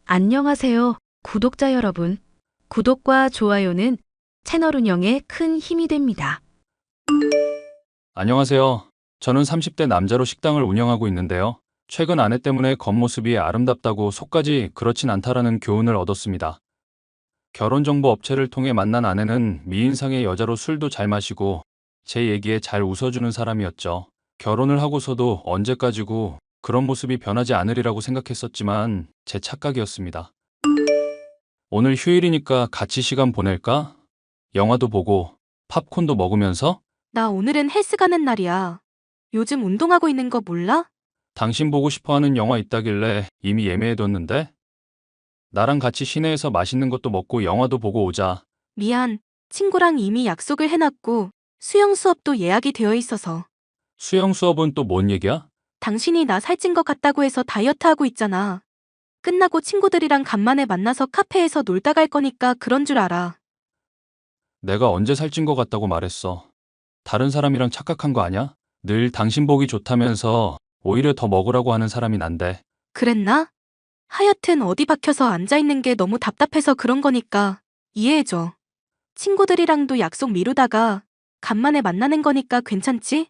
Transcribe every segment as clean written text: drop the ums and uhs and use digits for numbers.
안녕하세요, 구독자 여러분. 구독과 좋아요는 채널 운영에 큰 힘이 됩니다. 안녕하세요. 저는 30대 남자로 식당을 운영하고 있는데요. 최근 아내 때문에 겉모습이 아름답다고 속까지 그렇진 않다라는 교훈을 얻었습니다. 결혼정보 업체를 통해 만난 아내는 미인상의 여자로 술도 잘 마시고 제 얘기에 잘 웃어주는 사람이었죠. 결혼을 하고서도 언제까지고 그런 모습이 변하지 않으리라고 생각했었지만 제 착각이었습니다. 오늘 휴일이니까 같이 시간 보낼까? 영화도 보고 팝콘도 먹으면서? 나 오늘은 헬스 가는 날이야. 요즘 운동하고 있는 거 몰라? 당신 보고 싶어 하는 영화 있다길래 이미 예매해뒀는데? 나랑 같이 시내에서 맛있는 것도 먹고 영화도 보고 오자. 미안. 친구랑 이미 약속을 해놨고 수영 수업도 예약이 되어 있어서. 수영 수업은 또 뭔 얘기야? 당신이 나 살찐 것 같다고 해서 다이어트 하고 있잖아. 끝나고 친구들이랑 간만에 만나서 카페에서 놀다 갈 거니까 그런 줄 알아. 내가 언제 살찐 것 같다고 말했어. 다른 사람이랑 착각한 거 아냐? 늘 당신 보기 좋다면서 오히려 더 먹으라고 하는 사람이 난데. 그랬나? 하여튼 어디 박혀서 앉아있는 게 너무 답답해서 그런 거니까 이해해줘. 친구들이랑도 약속 미루다가 간만에 만나는 거니까 괜찮지?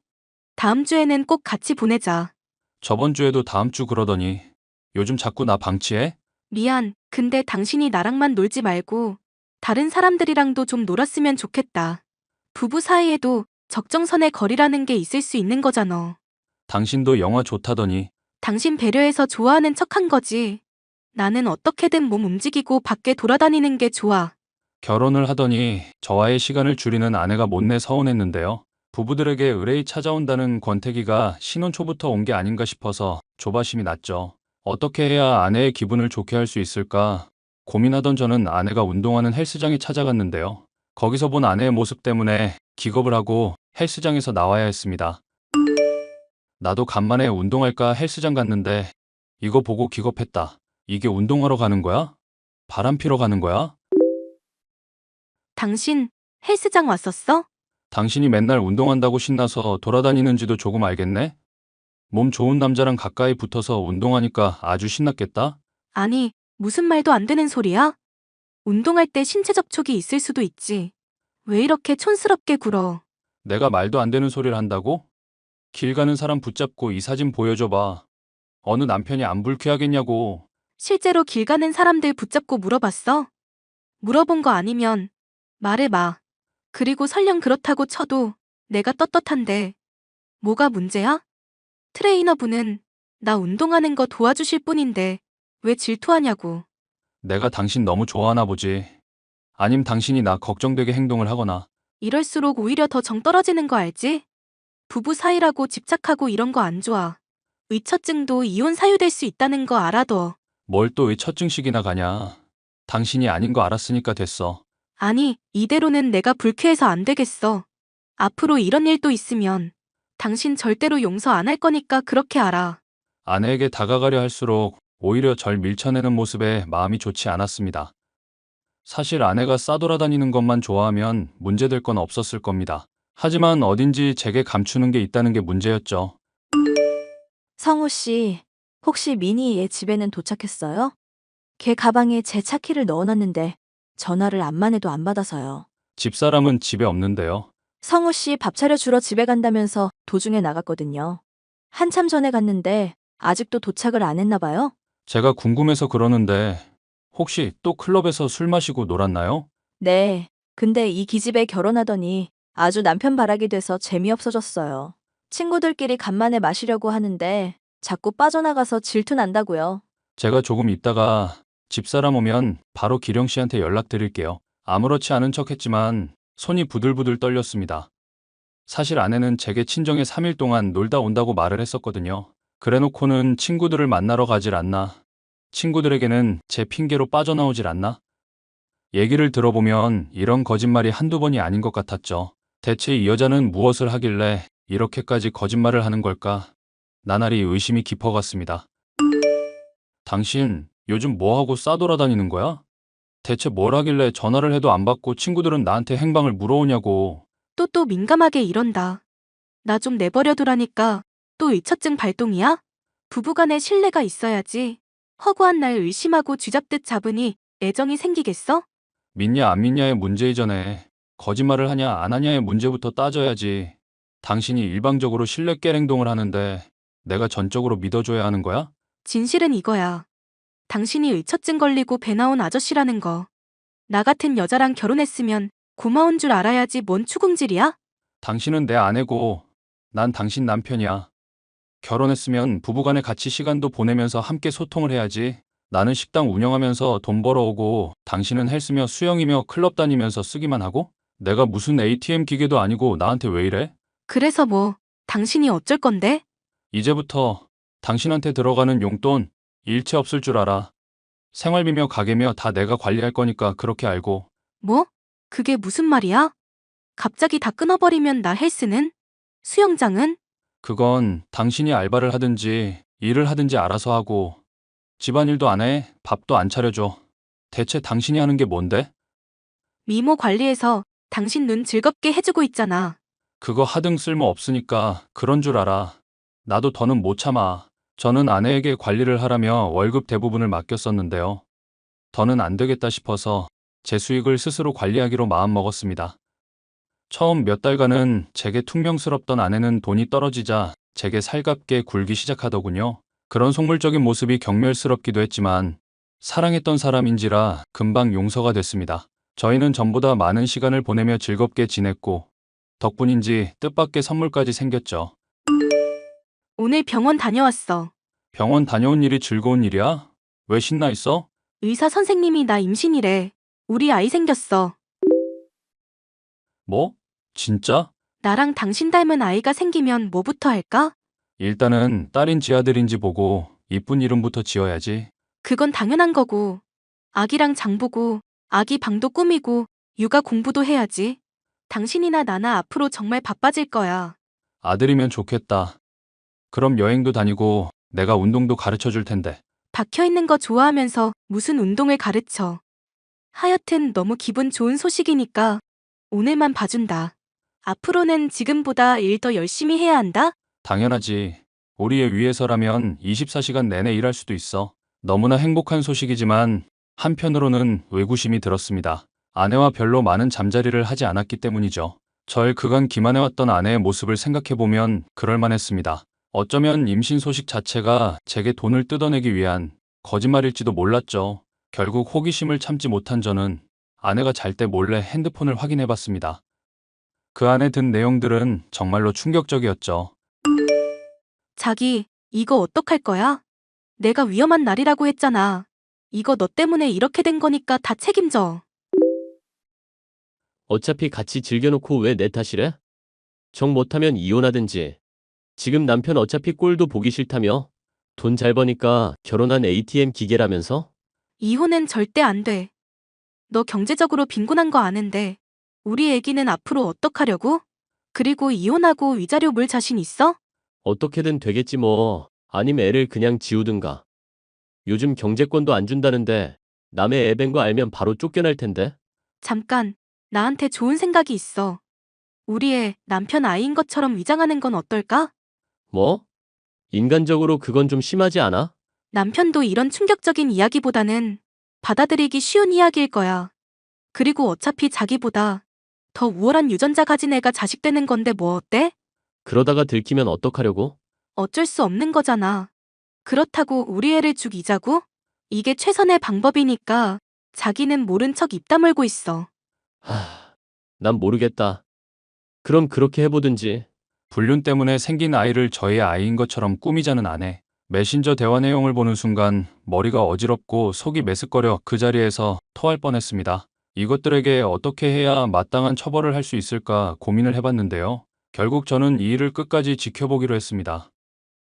다음 주에는 꼭 같이 보내자. 저번 주에도 다음 주 그러더니 요즘 자꾸 나 방치해? 미안. 근데 당신이 나랑만 놀지 말고 다른 사람들이랑도 좀 놀았으면 좋겠다. 부부 사이에도 적정선의 거리라는 게 있을 수 있는 거잖아. 당신도 영화 좋다더니. 당신 배려해서 좋아하는 척한 거지. 나는 어떻게든 몸 움직이고 밖에 돌아다니는 게 좋아. 결혼을 하더니 저와의 시간을 줄이는 아내가 못내 서운했는데요. 부부들에게 의뢰이 찾아온다는 권태기가 신혼 초부터 온 게 아닌가 싶어서 조바심이 났죠. 어떻게 해야 아내의 기분을 좋게 할 수 있을까 고민하던 저는 아내가 운동하는 헬스장에 찾아갔는데요. 거기서 본 아내의 모습 때문에 기겁을 하고 헬스장에서 나와야 했습니다. 나도 간만에 운동할까 헬스장 갔는데 이거 보고 기겁했다. 이게 운동하러 가는 거야? 바람 피러 가는 거야? 당신 헬스장 왔었어? 당신이 맨날 운동한다고 신나서 돌아다니는지도 조금 알겠네? 몸 좋은 남자랑 가까이 붙어서 운동하니까 아주 신났겠다? 아니, 무슨 말도 안 되는 소리야? 운동할 때 신체 접촉이 있을 수도 있지. 왜 이렇게 촌스럽게 굴어? 내가 말도 안 되는 소리를 한다고? 길 가는 사람 붙잡고 이 사진 보여줘봐. 어느 남편이 안 불쾌하겠냐고. 실제로 길 가는 사람들 붙잡고 물어봤어? 물어본 거 아니면 말해봐. 그리고 설령 그렇다고 쳐도 내가 떳떳한데 뭐가 문제야? 트레이너분은 나 운동하는 거 도와주실 뿐인데 왜 질투하냐고. 내가 당신 너무 좋아하나 보지. 아님 당신이 나 걱정되게 행동을 하거나. 이럴수록 오히려 더 정 떨어지는 거 알지? 부부 사이라고 집착하고 이런 거 안 좋아. 의처증도 이혼 사유될 수 있다는 거 알아둬. 뭘 또 왜 첫증식이나 가냐. 당신이 아닌 거 알았으니까 됐어. 아니, 이대로는 내가 불쾌해서 안 되겠어. 앞으로 이런 일도 있으면 당신 절대로 용서 안 할 거니까 그렇게 알아. 아내에게 다가가려 할수록 오히려 절 밀쳐내는 모습에 마음이 좋지 않았습니다. 사실 아내가 싸돌아다니는 것만 좋아하면 문제될 건 없었을 겁니다. 하지만 어딘지 제게 감추는 게 있다는 게 문제였죠. 성우 씨, 혹시 미니 얘 집에는 도착했어요? 걔 가방에 제 차키를 넣어놨는데 전화를 암만 해도 안 받아서요. 집사람은 집에 없는데요. 성우 씨 밥 차려주러 집에 간다면서 도중에 나갔거든요. 한참 전에 갔는데 아직도 도착을 안 했나 봐요? 제가 궁금해서 그러는데 혹시 또 클럽에서 술 마시고 놀았나요? 네. 근데 이 기집애 결혼하더니 아주 남편 바라게 돼서 재미없어졌어요. 친구들끼리 간만에 마시려고 하는데 자꾸 빠져나가서 질투 난다고요. 제가 조금 있다가 집사람 오면 바로 기령 씨한테 연락드릴게요. 아무렇지 않은 척 했지만 손이 부들부들 떨렸습니다. 사실 아내는 제게 친정에 3일 동안 놀다 온다고 말을 했었거든요. 그래놓고는 친구들을 만나러 가질 않나. 친구들에게는 제 핑계로 빠져나오질 않나. 얘기를 들어보면 이런 거짓말이 한두 번이 아닌 것 같았죠. 대체 이 여자는 무엇을 하길래 이렇게까지 거짓말을 하는 걸까? 나날이 의심이 깊어갔습니다. 당신 요즘 뭐하고 싸돌아다니는 거야? 대체 뭘 하길래 전화를 해도 안 받고 친구들은 나한테 행방을 물어오냐고. 또 민감하게 이런다. 나 좀 내버려 두라니까 또 의처증 발동이야? 부부간에 신뢰가 있어야지. 허구한 날 의심하고 쥐잡듯 잡으니 애정이 생기겠어? 믿냐 안 믿냐의 문제 이전에 거짓말을 하냐 안 하냐의 문제부터 따져야지. 당신이 일방적으로 신뢰 깨랭동을 하는데 내가 전적으로 믿어줘야 하는 거야? 진실은 이거야. 당신이 의처증 걸리고 배 나온 아저씨라는 거. 나 같은 여자랑 결혼했으면 고마운 줄 알아야지 뭔 추궁질이야? 당신은 내 아내고 난 당신 남편이야. 결혼했으면 부부간에 같이 시간도 보내면서 함께 소통을 해야지. 나는 식당 운영하면서 돈 벌어오고 당신은 헬스며 수영이며 클럽 다니면서 쓰기만 하고? 내가 무슨 ATM 기계도 아니고 나한테 왜 이래? 그래서 뭐, 당신이 어쩔 건데? 이제부터 당신한테 들어가는 용돈 일체 없을 줄 알아. 생활비며 가게며 다 내가 관리할 거니까 그렇게 알고. 뭐? 그게 무슨 말이야? 갑자기 다 끊어버리면 나 헬스는? 수영장은? 그건 당신이 알바를 하든지 일을 하든지 알아서 하고 집안일도 안 해, 밥도 안 차려줘. 대체 당신이 하는 게 뭔데? 미모 관리해서 당신 눈 즐겁게 해주고 있잖아. 그거 하등 쓸모 없으니까 그런 줄 알아. 나도 더는 못 참아. 저는 아내에게 관리를 하라며 월급 대부분을 맡겼었는데요. 더는 안 되겠다 싶어서 제 수익을 스스로 관리하기로 마음먹었습니다. 처음 몇 달간은 제게 퉁명스럽던 아내는 돈이 떨어지자 제게 살갑게 굴기 시작하더군요. 그런 속물적인 모습이 경멸스럽기도 했지만 사랑했던 사람인지라 금방 용서가 됐습니다. 저희는 전보다 많은 시간을 보내며 즐겁게 지냈고 덕분인지 뜻밖의 선물까지 생겼죠. 오늘 병원 다녀왔어. 병원 다녀온 일이 즐거운 일이야? 왜 신나 있어? 의사 선생님이 나 임신이래. 우리 아이 생겼어. 뭐? 진짜? 나랑 당신 닮은 아이가 생기면 뭐부터 할까? 일단은 딸인지 아들인지 보고 이쁜 이름부터 지어야지. 그건 당연한 거고. 아기랑 장 보고, 아기 방도 꾸미고, 육아 공부도 해야지. 당신이나 나나 앞으로 정말 바빠질 거야. 아들이면 좋겠다. 그럼 여행도 다니고 내가 운동도 가르쳐 줄 텐데. 박혀있는 거 좋아하면서 무슨 운동을 가르쳐. 하여튼 너무 기분 좋은 소식이니까 오늘만 봐준다. 앞으로는 지금보다 일 더 열심히 해야 한다? 당연하지. 우리의 위해서라면 24시간 내내 일할 수도 있어. 너무나 행복한 소식이지만 한편으로는 의구심이 들었습니다. 아내와 별로 많은 잠자리를 하지 않았기 때문이죠. 절 그간 기만해왔던 아내의 모습을 생각해보면 그럴만했습니다. 어쩌면 임신 소식 자체가 제게 돈을 뜯어내기 위한 거짓말일지도 몰랐죠. 결국 호기심을 참지 못한 저는 아내가 잘 때 몰래 핸드폰을 확인해봤습니다. 그 안에 든 내용들은 정말로 충격적이었죠. 자기, 이거 어떡할 거야? 내가 위험한 날이라고 했잖아. 이거 너 때문에 이렇게 된 거니까 다 책임져. 어차피 같이 즐겨놓고 왜 내 탓이래? 정 못하면 이혼하든지. 지금 남편 어차피 꼴도 보기 싫다며? 돈 잘 버니까 결혼한 ATM 기계라면서? 이혼은 절대 안 돼. 너 경제적으로 빈곤한 거 아는데 우리 애기는 앞으로 어떡하려고? 그리고 이혼하고 위자료 물 자신 있어? 어떻게든 되겠지 뭐. 아님 애를 그냥 지우든가. 요즘 경제권도 안 준다는데 남의 애 뵌 거 알면 바로 쫓겨날 텐데. 잠깐, 나한테 좋은 생각이 있어. 우리 애 남편 아이인 것처럼 위장하는 건 어떨까? 뭐? 인간적으로 그건 좀 심하지 않아? 남편도 이런 충격적인 이야기보다는 받아들이기 쉬운 이야기일 거야. 그리고 어차피 자기보다 더 우월한 유전자 가진 애가 자식 되는 건데 뭐 어때? 그러다가 들키면 어떡하려고? 어쩔 수 없는 거잖아. 그렇다고 우리 애를 죽이자고? 이게 최선의 방법이니까 자기는 모른 척 입 다물고 있어. 난 모르겠다. 그럼 그렇게 해보든지. 불륜 때문에 생긴 아이를 저의 아이인 것처럼 꾸미자는 아내. 메신저 대화 내용을 보는 순간 머리가 어지럽고 속이 메스꺼려 그 자리에서 토할 뻔했습니다. 이것들에게 어떻게 해야 마땅한 처벌을 할 수 있을까 고민을 해봤는데요. 결국 저는 이 일을 끝까지 지켜보기로 했습니다.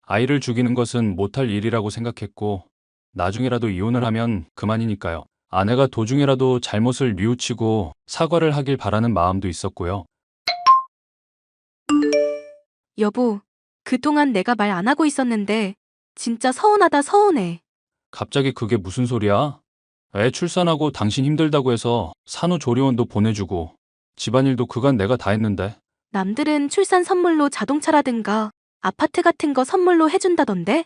아이를 죽이는 것은 못할 일이라고 생각했고 나중에라도 이혼을 하면 그만이니까요. 아내가 도중에라도 잘못을 뉘우치고 사과를 하길 바라는 마음도 있었고요. 여보, 그동안 내가 말 안 하고 있었는데 진짜 서운하다 서운해. 갑자기 그게 무슨 소리야? 애 출산하고 당신 힘들다고 해서 산후조리원도 보내주고 집안일도 그간 내가 다 했는데. 남들은 출산 선물로 자동차라든가 아파트 같은 거 선물로 해준다던데?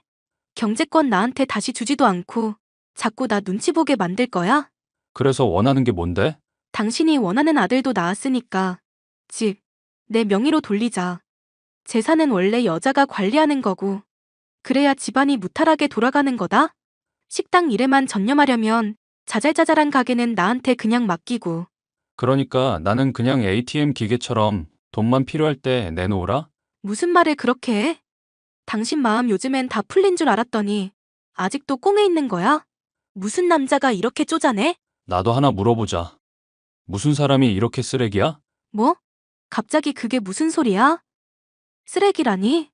경제권 나한테 다시 주지도 않고 자꾸 나 눈치 보게 만들 거야? 그래서 원하는 게 뭔데? 당신이 원하는 아들도 낳았으니까 집, 내 명의로 돌리자. 재산은 원래 여자가 관리하는 거고 그래야 집안이 무탈하게 돌아가는 거다? 식당 일에만 전념하려면 자잘자잘한 가게는 나한테 그냥 맡기고. 그러니까 나는 그냥 ATM 기계처럼 돈만 필요할 때 내놓으라? 무슨 말을 그렇게 해? 당신 마음 요즘엔 다 풀린 줄 알았더니 아직도 꽁에 있는 거야? 무슨 남자가 이렇게 쪼잔해? 나도 하나 물어보자. 무슨 사람이 이렇게 쓰레기야? 뭐? 갑자기 그게 무슨 소리야? 쓰레기라니?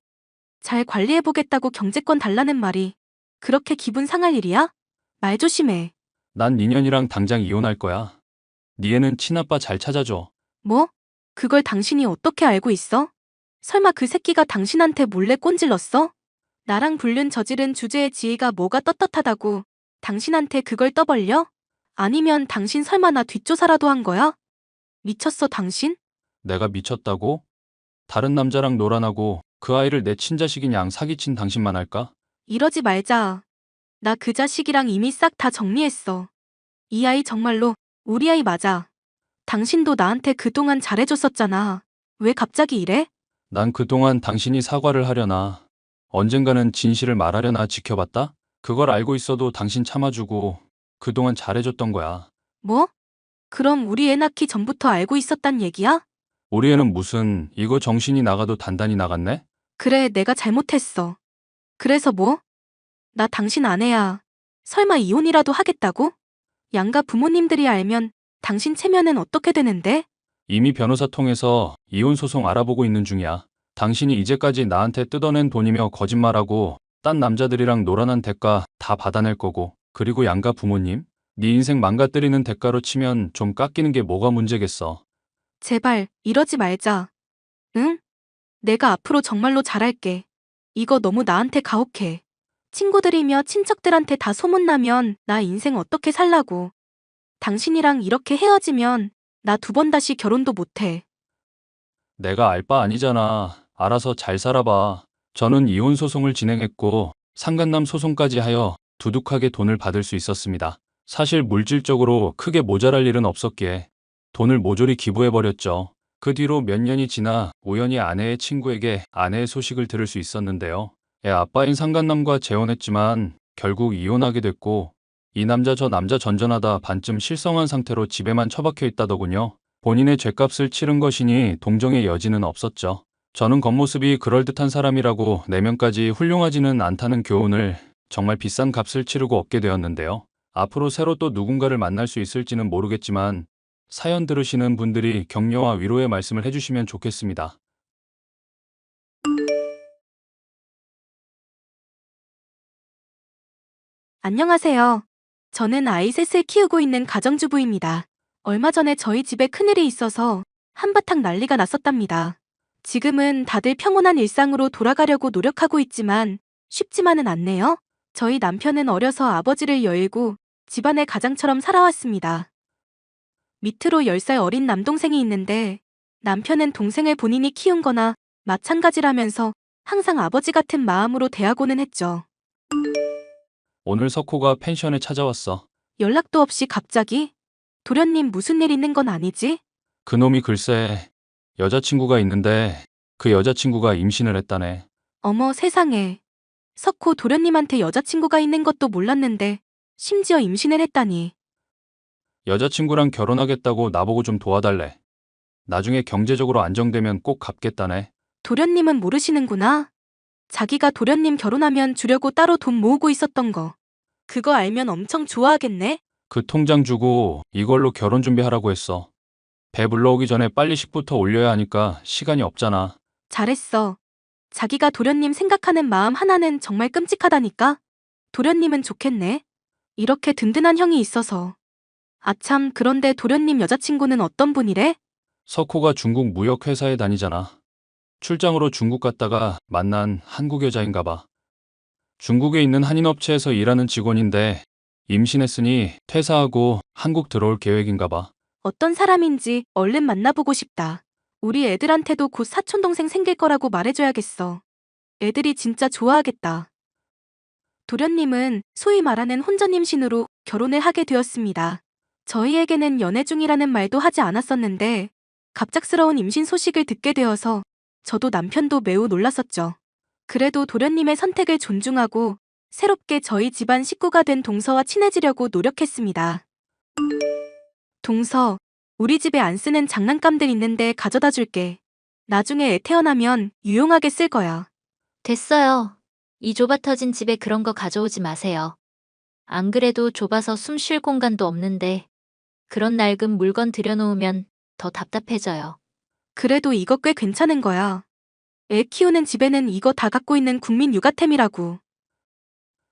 잘 관리해보겠다고 경제권 달라는 말이 그렇게 기분 상할 일이야? 말 조심해. 난 니년이랑 당장 이혼할 거야. 니 애는 친아빠 잘 찾아줘. 뭐? 그걸 당신이 어떻게 알고 있어? 설마 그 새끼가 당신한테 몰래 꼰질렀어? 나랑 불륜 저지른 주제의 지혜가 뭐가 떳떳하다고 당신한테 그걸 떠벌려? 아니면 당신 설마 나 뒷조사라도 한 거야? 미쳤어 당신? 내가 미쳤다고? 다른 남자랑 놀아나고 그 아이를 내 친자식인 양 사기친 당신만 할까? 이러지 말자. 나 그 자식이랑 이미 싹 다 정리했어. 이 아이 정말로 우리 아이 맞아. 당신도 나한테 그동안 잘해줬었잖아. 왜 갑자기 이래? 난 그동안 당신이 사과를 하려나, 언젠가는 진실을 말하려나 지켜봤다? 그걸 알고 있어도 당신 참아주고 그동안 잘해줬던 거야. 뭐? 그럼 우리 애 낳기 전부터 알고 있었단 얘기야? 우리 애는 무슨 이거 정신이 나가도 단단히 나갔네? 그래, 내가 잘못했어. 그래서 뭐? 나 당신 아내야. 설마 이혼이라도 하겠다고? 양가 부모님들이 알면 당신 체면은 어떻게 되는데? 이미 변호사 통해서 이혼 소송 알아보고 있는 중이야. 당신이 이제까지 나한테 뜯어낸 돈이며 거짓말하고 딴 남자들이랑 놀아난 대가 다 받아낼 거고, 그리고 양가 부모님? 네 인생 망가뜨리는 대가로 치면 좀 깎이는 게 뭐가 문제겠어. 제발, 이러지 말자. 응? 내가 앞으로 정말로 잘할게. 이거 너무 나한테 가혹해. 친구들이며 친척들한테 다 소문나면 나 인생 어떻게 살라고. 당신이랑 이렇게 헤어지면 나 두 번 다시 결혼도 못해. 내가 알 바 아니잖아. 알아서 잘 살아봐. 저는 이혼 소송을 진행했고 상간남 소송까지 하여 두둑하게 돈을 받을 수 있었습니다. 사실 물질적으로 크게 모자랄 일은 없었기에 돈을 모조리 기부해버렸죠. 그 뒤로 몇 년이 지나 우연히 아내의 친구에게 아내의 소식을 들을 수 있었는데요. 애 아빠인 상간남과 재혼했지만 결국 이혼하게 됐고, 이 남자 저 남자 전전하다 반쯤 실성한 상태로 집에만 처박혀 있다더군요. 본인의 죗값을 치른 것이니 동정의 여지는 없었죠. 저는 겉모습이 그럴듯한 사람이라고 내면까지 훌륭하지는 않다는 교훈을 정말 비싼 값을 치르고 얻게 되었는데요. 앞으로 새로 또 누군가를 만날 수 있을지는 모르겠지만 사연 들으시는 분들이 격려와 위로의 말씀을 해주시면 좋겠습니다. 안녕하세요. 저는 아이 셋을 키우고 있는 가정주부입니다. 얼마 전에 저희 집에 큰일이 있어서 한바탕 난리가 났었답니다. 지금은 다들 평온한 일상으로 돌아가려고 노력하고 있지만 쉽지만은 않네요. 저희 남편은 어려서 아버지를 여의고 집안의 가장처럼 살아왔습니다. 밑으로 10살 어린 남동생이 있는데 남편은 동생을 본인이 키운 거나 마찬가지라면서 항상 아버지 같은 마음으로 대하고는 했죠. 오늘 석호가 펜션에 찾아왔어. 연락도 없이 갑자기? 도련님 무슨 일 있는 건 아니지? 그놈이 글쎄 여자친구가 있는데 그 여자친구가 임신을 했다네. 어머 세상에. 석호 도련님한테 여자친구가 있는 것도 몰랐는데 심지어 임신을 했다니. 여자친구랑 결혼하겠다고 나보고 좀 도와달래. 나중에 경제적으로 안정되면 꼭 갚겠다네. 도련님은 모르시는구나. 자기가 도련님 결혼하면 주려고 따로 돈 모으고 있었던 거. 그거 알면 엄청 좋아하겠네? 그 통장 주고 이걸로 결혼 준비하라고 했어. 배 불러오기 전에 빨리 식부터 올려야 하니까 시간이 없잖아. 잘했어. 자기가 도련님 생각하는 마음 하나는 정말 끔찍하다니까? 도련님은 좋겠네. 이렇게 든든한 형이 있어서. 아참, 그런데 도련님 여자친구는 어떤 분이래? 석호가 중국 무역회사에 다니잖아. 출장으로 중국 갔다가 만난 한국 여자인가 봐. 중국에 있는 한인업체에서 일하는 직원인데 임신했으니 퇴사하고 한국 들어올 계획인가 봐. 어떤 사람인지 얼른 만나보고 싶다. 우리 애들한테도 곧 사촌동생 생길 거라고 말해줘야겠어. 애들이 진짜 좋아하겠다. 도련님은 소위 말하는 혼전 임신으로 결혼을 하게 되었습니다. 저희에게는 연애 중이라는 말도 하지 않았었는데 갑작스러운 임신 소식을 듣게 되어서 저도 남편도 매우 놀랐었죠. 그래도 도련님의 선택을 존중하고 새롭게 저희 집안 식구가 된 동서와 친해지려고 노력했습니다. 동서, 우리 집에 안 쓰는 장난감들 있는데 가져다 줄게. 나중에 애 태어나면 유용하게 쓸 거야. 됐어요. 이 좁아 터진 집에 그런 거 가져오지 마세요. 안 그래도 좁아서 숨 쉴 공간도 없는데 그런 낡은 물건 들여놓으면 더 답답해져요. 그래도 이거 꽤 괜찮은 거야. 애 키우는 집에는 이거 다 갖고 있는 국민 육아템이라고.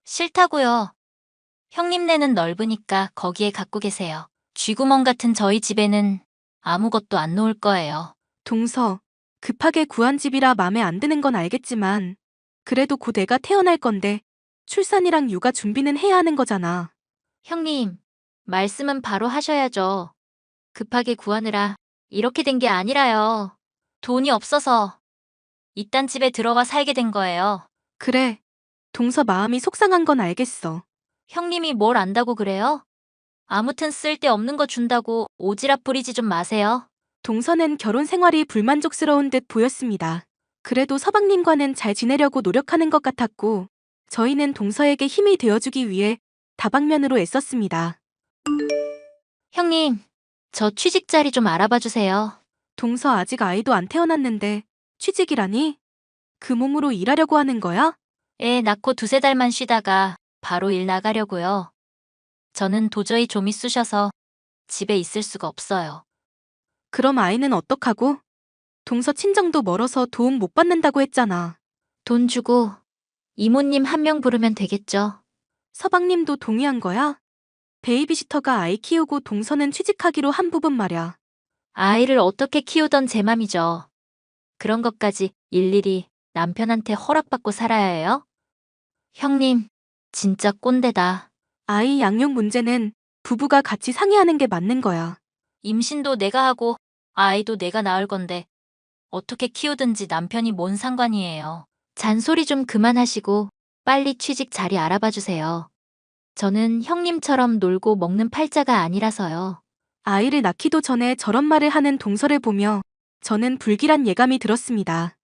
싫다고요. 형님네는 넓으니까 거기에 갖고 계세요. 쥐구멍 같은 저희 집에는 아무것도 안 놓을 거예요. 동서, 급하게 구한 집이라 맘에 안 드는 건 알겠지만 그래도 곧 애가 태어날 건데 출산이랑 육아 준비는 해야 하는 거잖아. 형님, 말씀은 바로 하셔야죠. 급하게 구하느라 이렇게 된 게 아니라요. 돈이 없어서 이딴 집에 들어와 살게 된 거예요. 그래, 동서 마음이 속상한 건 알겠어. 형님이 뭘 안다고 그래요? 아무튼 쓸데없는 거 준다고 오지랖 부리지 좀 마세요. 동서는 결혼 생활이 불만족스러운 듯 보였습니다. 그래도 서방님과는 잘 지내려고 노력하는 것 같았고 저희는 동서에게 힘이 되어주기 위해 다방면으로 애썼습니다. 형님, 저 취직 자리 좀 알아봐 주세요. 동서 아직 아이도 안 태어났는데 취직이라니? 그 몸으로 일하려고 하는 거야? 애 낳고 두세 달만 쉬다가 바로 일 나가려고요. 저는 도저히 좀이 쑤셔서 집에 있을 수가 없어요. 그럼 아이는 어떡하고? 동서 친정도 멀어서 도움 못 받는다고 했잖아. 돈 주고 이모님 한 명 부르면 되겠죠. 서방님도 동의한 거야? 베이비시터가 아이 키우고 동서는 취직하기로 한 부분 말야. 아이를 어떻게 키우던 제 맘이죠. 그런 것까지 일일이 남편한테 허락받고 살아야 해요? 형님, 진짜 꼰대다. 아이 양육 문제는 부부가 같이 상의하는 게 맞는 거야. 임신도 내가 하고 아이도 내가 낳을 건데 어떻게 키우든지 남편이 뭔 상관이에요. 잔소리 좀 그만하시고 빨리 취직 자리 알아봐 주세요. 저는 형님처럼 놀고 먹는 팔자가 아니라서요. 아이를 낳기도 전에 저런 말을 하는 동서를 보며 저는 불길한 예감이 들었습니다.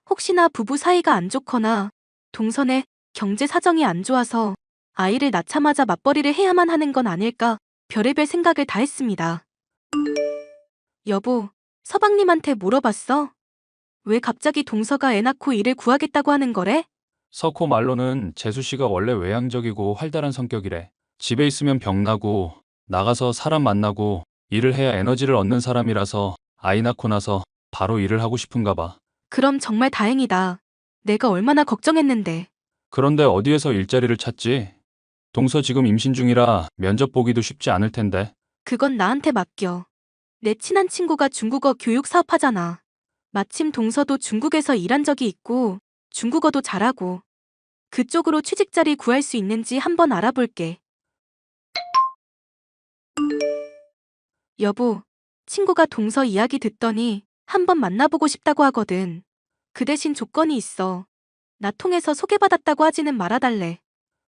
혹시나 부부 사이가 안 좋거나 동선의 경제 사정이 안 좋아서 아이를 낳자마자 맞벌이를 해야만 하는 건 아닐까 별의별 생각을 다 했습니다. 여보, 서방님한테 물어봤어? 왜 갑자기 동서가 애 낳고 일을 구하겠다고 하는 거래? 석호 말로는 재수 씨가 원래 외향적이고 활달한 성격이래. 집에 있으면 병나고 나가서 사람 만나고 일을 해야 에너지를 얻는 사람이라서 아이 낳고 나서 바로 일을 하고 싶은가 봐. 그럼 정말 다행이다. 내가 얼마나 걱정했는데. 그런데 어디에서 일자리를 찾지? 동서 지금 임신 중이라 면접 보기도 쉽지 않을 텐데. 그건 나한테 맡겨. 내 친한 친구가 중국어 교육 사업하잖아. 마침 동서도 중국에서 일한 적이 있고 중국어도 잘하고 그쪽으로 취직 자리 구할 수 있는지 한번 알아볼게. 여보, 친구가 동서 이야기 듣더니 한번 만나보고 싶다고 하거든. 그 대신 조건이 있어. 나 통해서 소개받았다고 하지는 말아달래.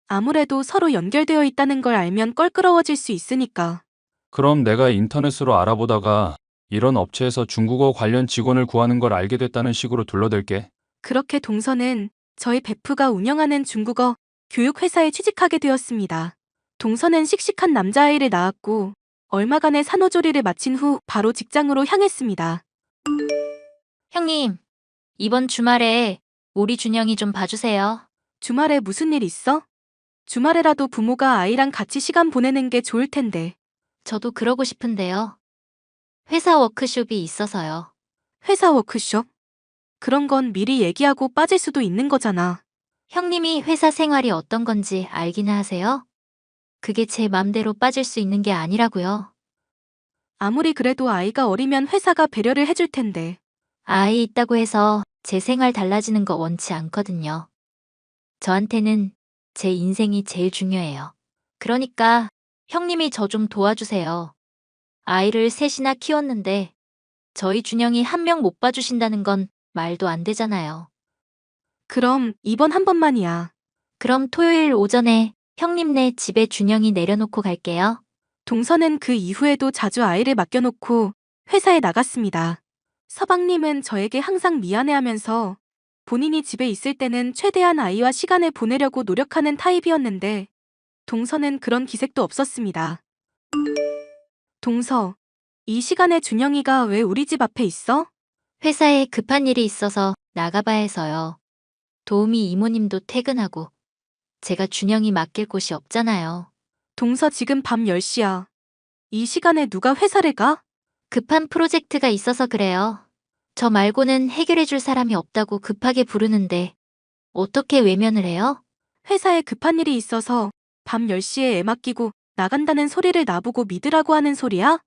아무래도 서로 연결되어 있다는 걸 알면 껄끄러워질 수 있으니까. 그럼 내가 인터넷으로 알아보다가 이런 업체에서 중국어 관련 직원을 구하는 걸 알게 됐다는 식으로 둘러댈게. 그렇게 동서는 저희 베프가 운영하는 중국어 교육회사에 취직하게 되었습니다. 동서는 씩씩한 남자아이를 낳았고 얼마간의 산후조리를 마친 후 바로 직장으로 향했습니다. 형님, 이번 주말에 우리 준영이 좀 봐주세요. 주말에 무슨 일 있어? 주말에라도 부모가 아이랑 같이 시간 보내는 게 좋을 텐데. 저도 그러고 싶은데요. 회사 워크숍이 있어서요. 회사 워크숍? 그런 건 미리 얘기하고 빠질 수도 있는 거잖아. 형님이 회사 생활이 어떤 건지 알기는 하세요? 그게 제 맘대로 빠질 수 있는 게 아니라고요. 아무리 그래도 아이가 어리면 회사가 배려를 해줄 텐데. 아이 있다고 해서 제 생활 달라지는 거 원치 않거든요. 저한테는 제 인생이 제일 중요해요. 그러니까 형님이 저 좀 도와주세요. 아이를 셋이나 키웠는데 저희 준영이 한 명 못 봐주신다는 건 말도 안 되잖아요. 그럼 이번 한 번만이야. 그럼 토요일 오전에 형님네 집에 준영이 내려놓고 갈게요. 동서는 그 이후에도 자주 아이를 맡겨놓고 회사에 나갔습니다. 서방님은 저에게 항상 미안해하면서 본인이 집에 있을 때는 최대한 아이와 시간을 보내려고 노력하는 타입이었는데 동서는 그런 기색도 없었습니다. 동서, 이 시간에 준영이가 왜 우리 집 앞에 있어? 회사에 급한 일이 있어서 나가봐야 해서요. 도우미 이모님도 퇴근하고 제가 준영이 맡길 곳이 없잖아요. 동서 지금 밤 10시야. 이 시간에 누가 회사를 가? 급한 프로젝트가 있어서 그래요. 저 말고는 해결해줄 사람이 없다고 급하게 부르는데 어떻게 외면을 해요? 회사에 급한 일이 있어서 밤 10시에 애 맡기고 나간다는 소리를 나보고 믿으라고 하는 소리야?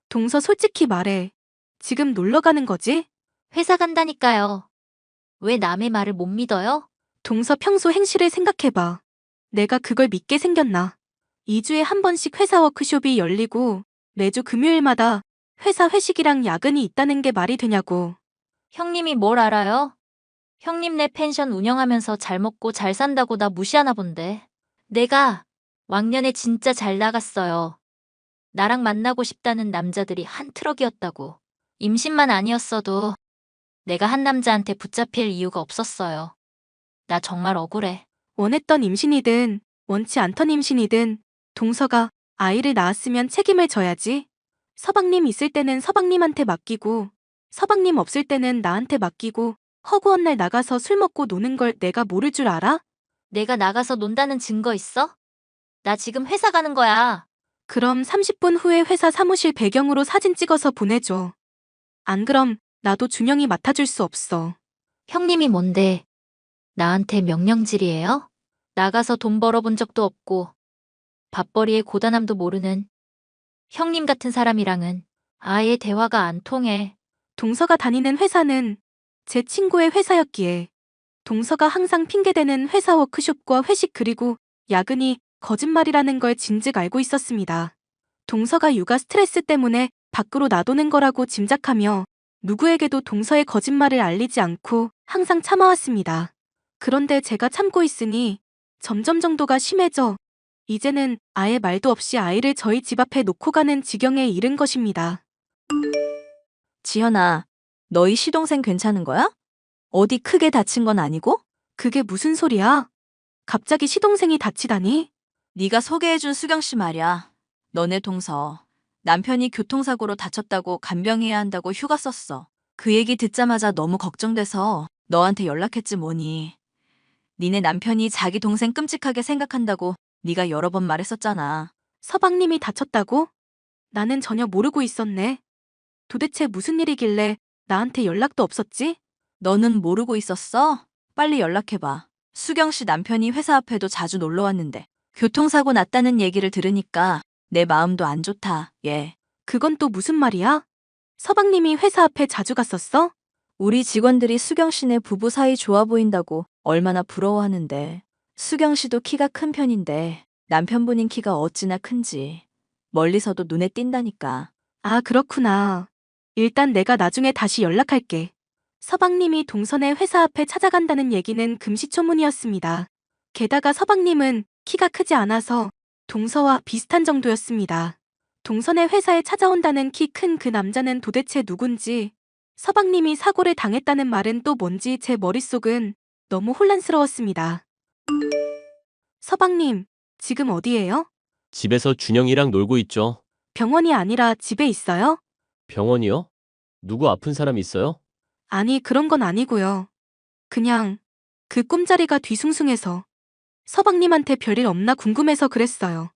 동서 솔직히 말해. 지금 놀러 가는 거지? 회사 간다니까요. 왜 남의 말을 못 믿어요? 동서 평소 행실을 생각해봐. 내가 그걸 믿게 생겼나? 2주에 한 번씩 회사 워크숍이 열리고 매주 금요일마다 회사 회식이랑 야근이 있다는 게 말이 되냐고. 형님이 뭘 알아요? 형님네 펜션 운영하면서 잘 먹고 잘 산다고 나 무시하나 본데. 내가 왕년에 진짜 잘 나갔어요. 나랑 만나고 싶다는 남자들이 한 트럭이었다고. 임신만 아니었어도 내가 한 남자한테 붙잡힐 이유가 없었어요. 나 정말 억울해. 원했던 임신이든 원치 않던 임신이든 동서가 아이를 낳았으면 책임을 져야지. 서방님 있을 때는 서방님한테 맡기고 서방님 없을 때는 나한테 맡기고 허구한 날 나가서 술 먹고 노는 걸 내가 모를 줄 알아? 내가 나가서 논다는 증거 있어? 나 지금 회사 가는 거야. 그럼 30분 후에 회사 사무실 배경으로 사진 찍어서 보내줘. 안 그럼 나도 준영이 맡아줄 수 없어. 형님이 뭔데? 나한테 명령질이에요? 나가서 돈 벌어본 적도 없고 밥벌이의 고단함도 모르는 형님 같은 사람이랑은 아예 대화가 안 통해. 동서가 다니는 회사는 제 친구의 회사였기에 동서가 항상 핑계대는 회사 워크숍과 회식 그리고 야근이 거짓말이라는 걸 진즉 알고 있었습니다. 동서가 육아 스트레스 때문에 밖으로 나도는 거라고 짐작하며 누구에게도 동서의 거짓말을 알리지 않고 항상 참아왔습니다. 그런데 제가 참고 있으니 점점 정도가 심해져 이제는 아예 말도 없이 아이를 저희 집 앞에 놓고 가는 지경에 이른 것입니다. 지현아, 너희 시동생 괜찮은 거야? 어디 크게 다친 건 아니고? 그게 무슨 소리야? 갑자기 시동생이 다치다니? 네가 소개해준 수경 씨 말이야. 너네 동서. 남편이 교통사고로 다쳤다고 간병해야 한다고 휴가 썼어. 그 얘기 듣자마자 너무 걱정돼서 너한테 연락했지 뭐니. 니네 남편이 자기 동생 끔찍하게 생각한다고 네가 여러 번 말했었잖아. 서방님이 다쳤다고? 나는 전혀 모르고 있었네. 도대체 무슨 일이길래 나한테 연락도 없었지? 너는 모르고 있었어? 빨리 연락해봐. 수경 씨 남편이 회사 앞에도 자주 놀러 왔는데 교통사고 났다는 얘기를 들으니까 내 마음도 안 좋다, 얘. 그건 또 무슨 말이야? 서방님이 회사 앞에 자주 갔었어? 우리 직원들이 수경 씨네 부부 사이 좋아 보인다고 얼마나 부러워하는데. 수경 씨도 키가 큰 편인데 남편분인 키가 어찌나 큰지 멀리서도 눈에 띈다니까. 아, 그렇구나. 일단 내가 나중에 다시 연락할게. 서방님이 동선의 회사 앞에 찾아간다는 얘기는 금시초문이었습니다. 게다가 서방님은 키가 크지 않아서 동서와 비슷한 정도였습니다. 동선의 회사에 찾아온다는 키 큰 그 남자는 도대체 누군지, 서방님이 사고를 당했다는 말은 또 뭔지 제 머릿속은 너무 혼란스러웠습니다. 서방님, 지금 어디예요? 집에서 준영이랑 놀고 있죠. 병원이 아니라 집에 있어요? 병원이요? 누구 아픈 사람 있어요? 아니, 그런 건 아니고요. 그냥 그 꿈자리가 뒤숭숭해서 서방님한테 별일 없나 궁금해서 그랬어요.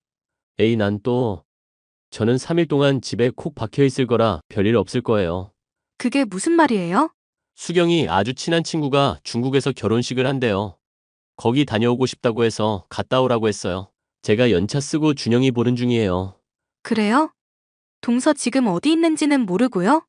에이, 저는 3일 동안 집에 콕 박혀 있을 거라 별일 없을 거예요. 그게 무슨 말이에요? 수경이 아주 친한 친구가 중국에서 결혼식을 한대요. 거기 다녀오고 싶다고 해서 갔다 오라고 했어요. 제가 연차 쓰고 준영이 보는 중이에요. 그래요? 동서 지금 어디 있는지는 모르고요?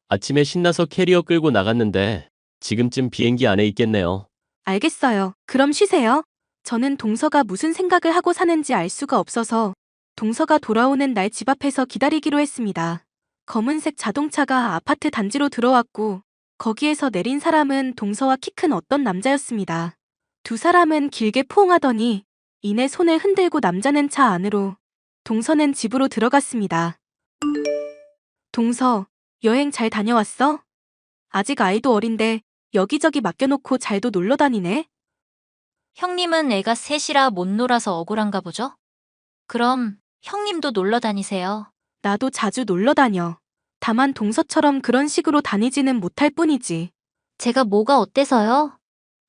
아침에 신나서 캐리어 끌고 나갔는데 지금쯤 비행기 안에 있겠네요. 알겠어요. 그럼 쉬세요. 저는 동서가 무슨 생각을 하고 사는지 알 수가 없어서 동서가 돌아오는 날 집 앞에서 기다리기로 했습니다. 검은색 자동차가 아파트 단지로 들어왔고 거기에서 내린 사람은 동서와 키 큰 어떤 남자였습니다. 두 사람은 길게 포옹하더니 이내 손을 흔들고 남자는 차 안으로, 동서는 집으로 들어갔습니다. 동서, 여행 잘 다녀왔어? 아직 아이도 어린데 여기저기 맡겨놓고 잘도 놀러 다니네. 형님은 애가 셋이라 못 놀아서 억울한가 보죠? 그럼 형님도 놀러 다니세요. 나도 자주 놀러 다녀. 다만 동서처럼 그런 식으로 다니지는 못할 뿐이지. 제가 뭐가 어때서요?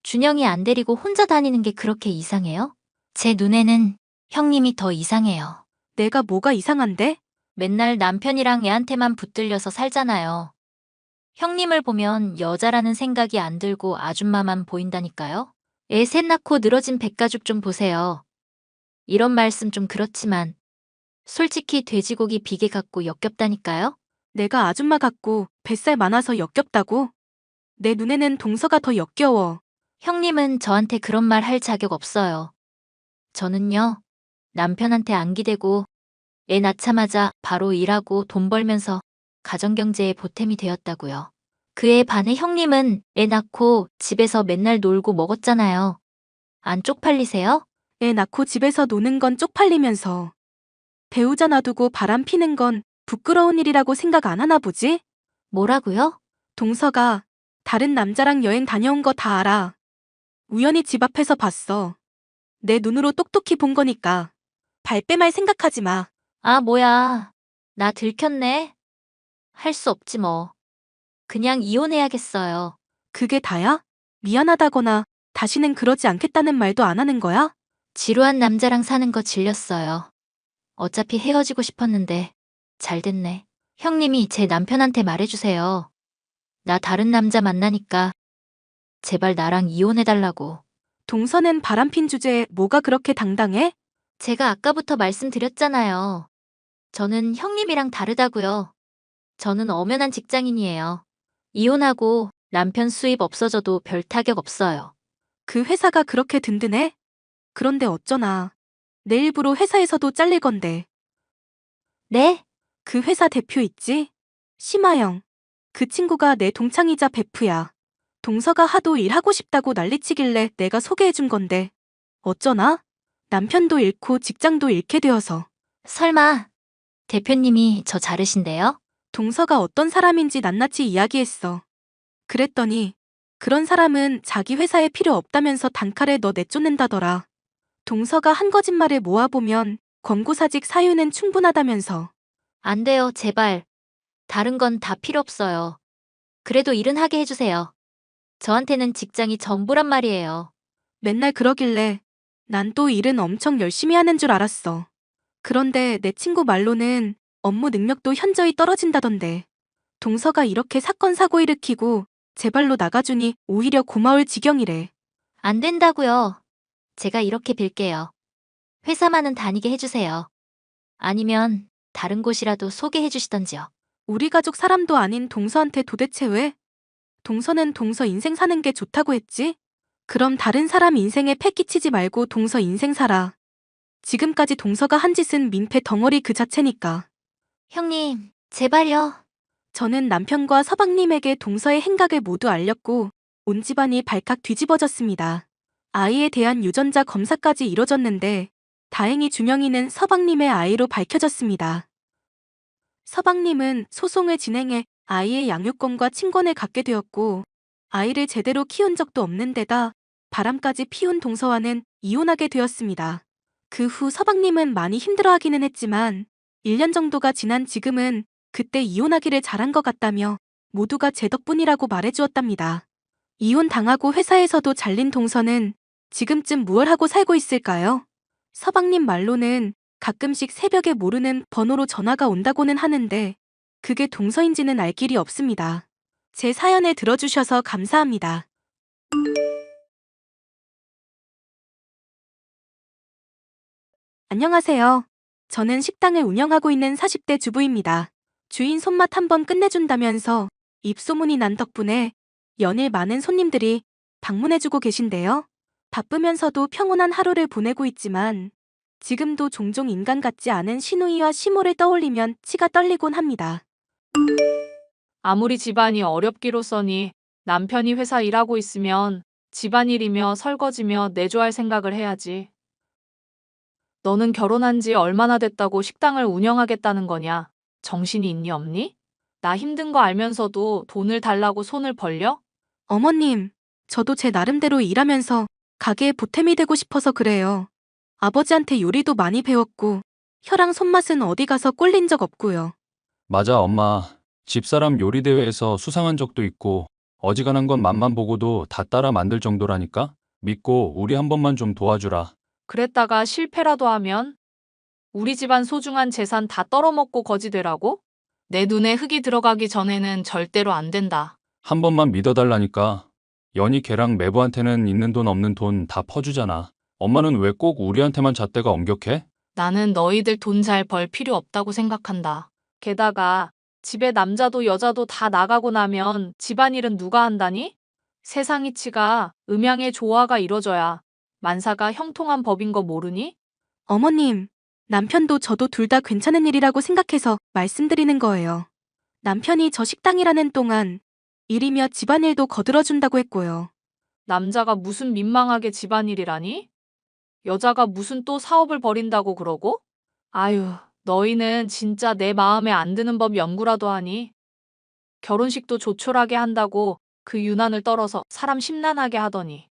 준영이 안 데리고 혼자 다니는 게 그렇게 이상해요? 제 눈에는 형님이 더 이상해요. 내가 뭐가 이상한데? 맨날 남편이랑 애한테만 붙들려서 살잖아요. 형님을 보면 여자라는 생각이 안 들고 아줌마만 보인다니까요. 애 셋 낳고 늘어진 백가죽 좀 보세요. 이런 말씀 좀 그렇지만 솔직히 돼지고기 비계 같고 역겹다니까요. 내가 아줌마 같고 뱃살 많아서 역겹다고? 내 눈에는 동서가 더 역겨워. 형님은 저한테 그런 말 할 자격 없어요. 저는요, 남편한테 안 기대고 애 낳자마자 바로 일하고 돈 벌면서 가정경제에 보탬이 되었다고요. 그에 반해 형님은 애 낳고 집에서 맨날 놀고 먹었잖아요. 안 쪽팔리세요? 애 낳고 집에서 노는 건 쪽팔리면서 배우자 놔두고 바람 피는 건 부끄러운 일이라고 생각 안 하나 보지? 뭐라고요? 동서가 다른 남자랑 여행 다녀온 거 다 알아. 우연히 집 앞에서 봤어. 내 눈으로 똑똑히 본 거니까. 발뺌할 생각하지 마. 아, 뭐야. 나 들켰네. 할 수 없지 뭐. 그냥 이혼해야겠어요. 그게 다야? 미안하다거나 다시는 그러지 않겠다는 말도 안 하는 거야? 지루한 남자랑 사는 거 질렸어요. 어차피 헤어지고 싶었는데 잘 됐네. 형님이 제 남편한테 말해주세요. 나 다른 남자 만나니까 제발 나랑 이혼해달라고. 동서는 바람핀 주제에 뭐가 그렇게 당당해? 제가 아까부터 말씀드렸잖아요. 저는 형님이랑 다르다고요. 저는 엄연한 직장인이에요. 이혼하고 남편 수입 없어져도 별 타격 없어요. 그 회사가 그렇게 든든해? 그런데 어쩌나. 내 일부러 회사에서도 잘릴 건데. 네? 그 회사 대표 있지? 심하영. 그 친구가 내 동창이자 베프야. 동서가 하도 일하고 싶다고 난리치길래 내가 소개해준 건데. 어쩌나? 남편도 잃고 직장도 잃게 되어서. 설마 대표님이 저 자르신대요? 동서가 어떤 사람인지 낱낱이 이야기했어. 그랬더니 그런 사람은 자기 회사에 필요 없다면서 단칼에 너 내쫓는다더라. 동서가 한 거짓말을 모아보면 권고사직 사유는 충분하다면서. 안 돼요, 제발. 다른 건 다 필요 없어요. 그래도 일은 하게 해주세요. 저한테는 직장이 전부란 말이에요. 맨날 그러길래 난 또 일은 엄청 열심히 하는 줄 알았어. 그런데 내 친구 말로는 업무 능력도 현저히 떨어진다던데. 동서가 이렇게 사건 사고 일으키고 제발로 나가주니 오히려 고마울 지경이래. 안 된다고요. 제가 이렇게 빌게요. 회사만은 다니게 해주세요. 아니면 다른 곳이라도 소개해 주시던지요. 우리 가족 사람도 아닌 동서한테 도대체 왜? 동서는 동서 인생 사는 게 좋다고 했지? 그럼 다른 사람 인생에 패 끼치지 말고 동서 인생 살아. 지금까지 동서가 한 짓은 민폐 덩어리 그 자체니까. 형님, 제발요. 저는 남편과 서방님에게 동서의 행각을 모두 알렸고 온 집안이 발칵 뒤집어졌습니다. 아이에 대한 유전자 검사까지 이뤄졌는데 다행히 준영이는 서방님의 아이로 밝혀졌습니다. 서방님은 소송을 진행해 아이의 양육권과 친권을 갖게 되었고 아이를 제대로 키운 적도 없는 데다 바람까지 피운 동서와는 이혼하게 되었습니다. 그 후 서방님은 많이 힘들어하기는 했지만 1년 정도가 지난 지금은 그때 이혼하기를 잘한 것 같다며 모두가 제 덕분이라고 말해주었답니다. 이혼 당하고 회사에서도 잘린 동서는 지금쯤 무얼 하고 살고 있을까요? 서방님 말로는 가끔씩 새벽에 모르는 번호로 전화가 온다고는 하는데 그게 동서인지는 알 길이 없습니다. 제 사연을 들어주셔서 감사합니다. 안녕하세요. 저는 식당을 운영하고 있는 40대 주부입니다. 주인 손맛 한번 끝내준다면서 입소문이 난 덕분에 연일 많은 손님들이 방문해주고 계신데요. 바쁘면서도 평온한 하루를 보내고 있지만 지금도 종종 인간 같지 않은 시누이와 시모를 떠올리면 치가 떨리곤 합니다. 아무리 집안이 어렵기로써니 남편이 회사 일하고 있으면 집안일이며 설거지며 내조할 생각을 해야지. 너는 결혼한 지 얼마나 됐다고 식당을 운영하겠다는 거냐? 정신이 있니 없니? 나 힘든 거 알면서도 돈을 달라고 손을 벌려? 어머님, 저도 제 나름대로 일하면서 가게에 보탬이 되고 싶어서 그래요. 아버지한테 요리도 많이 배웠고, 혀랑 손맛은 어디 가서 꼴린 적 없고요. 맞아, 엄마. 집사람 요리 대회에서 수상한 적도 있고, 어지간한 건 맛만 보고도 다 따라 만들 정도라니까? 믿고 우리 한 번만 좀 도와주라. 그랬다가 실패라도 하면 우리 집안 소중한 재산 다 떨어먹고 거지 되라고? 내 눈에 흙이 들어가기 전에는 절대로 안 된다. 한 번만 믿어달라니까. 연희 걔랑 매부한테는 있는 돈 없는 돈 다 퍼주잖아. 엄마는 왜 꼭 우리한테만 잣대가 엄격해? 나는 너희들 돈 잘 벌 필요 없다고 생각한다. 게다가 집에 남자도 여자도 다 나가고 나면 집안일은 누가 한다니? 세상 이치가 음양의 조화가 이뤄져야 만사가 형통한 법인 거 모르니? 어머님, 남편도 저도 둘 다 괜찮은 일이라고 생각해서 말씀드리는 거예요. 남편이 저 식당 일하는 동안 일이며 집안일도 거들어준다고 했고요. 남자가 무슨 민망하게 집안일이라니? 여자가 무슨 또 사업을 벌인다고 그러고? 아유, 너희는 진짜 내 마음에 안 드는 법 연구라도 하니? 결혼식도 조촐하게 한다고 그 유난을 떨어서 사람 심란하게 하더니.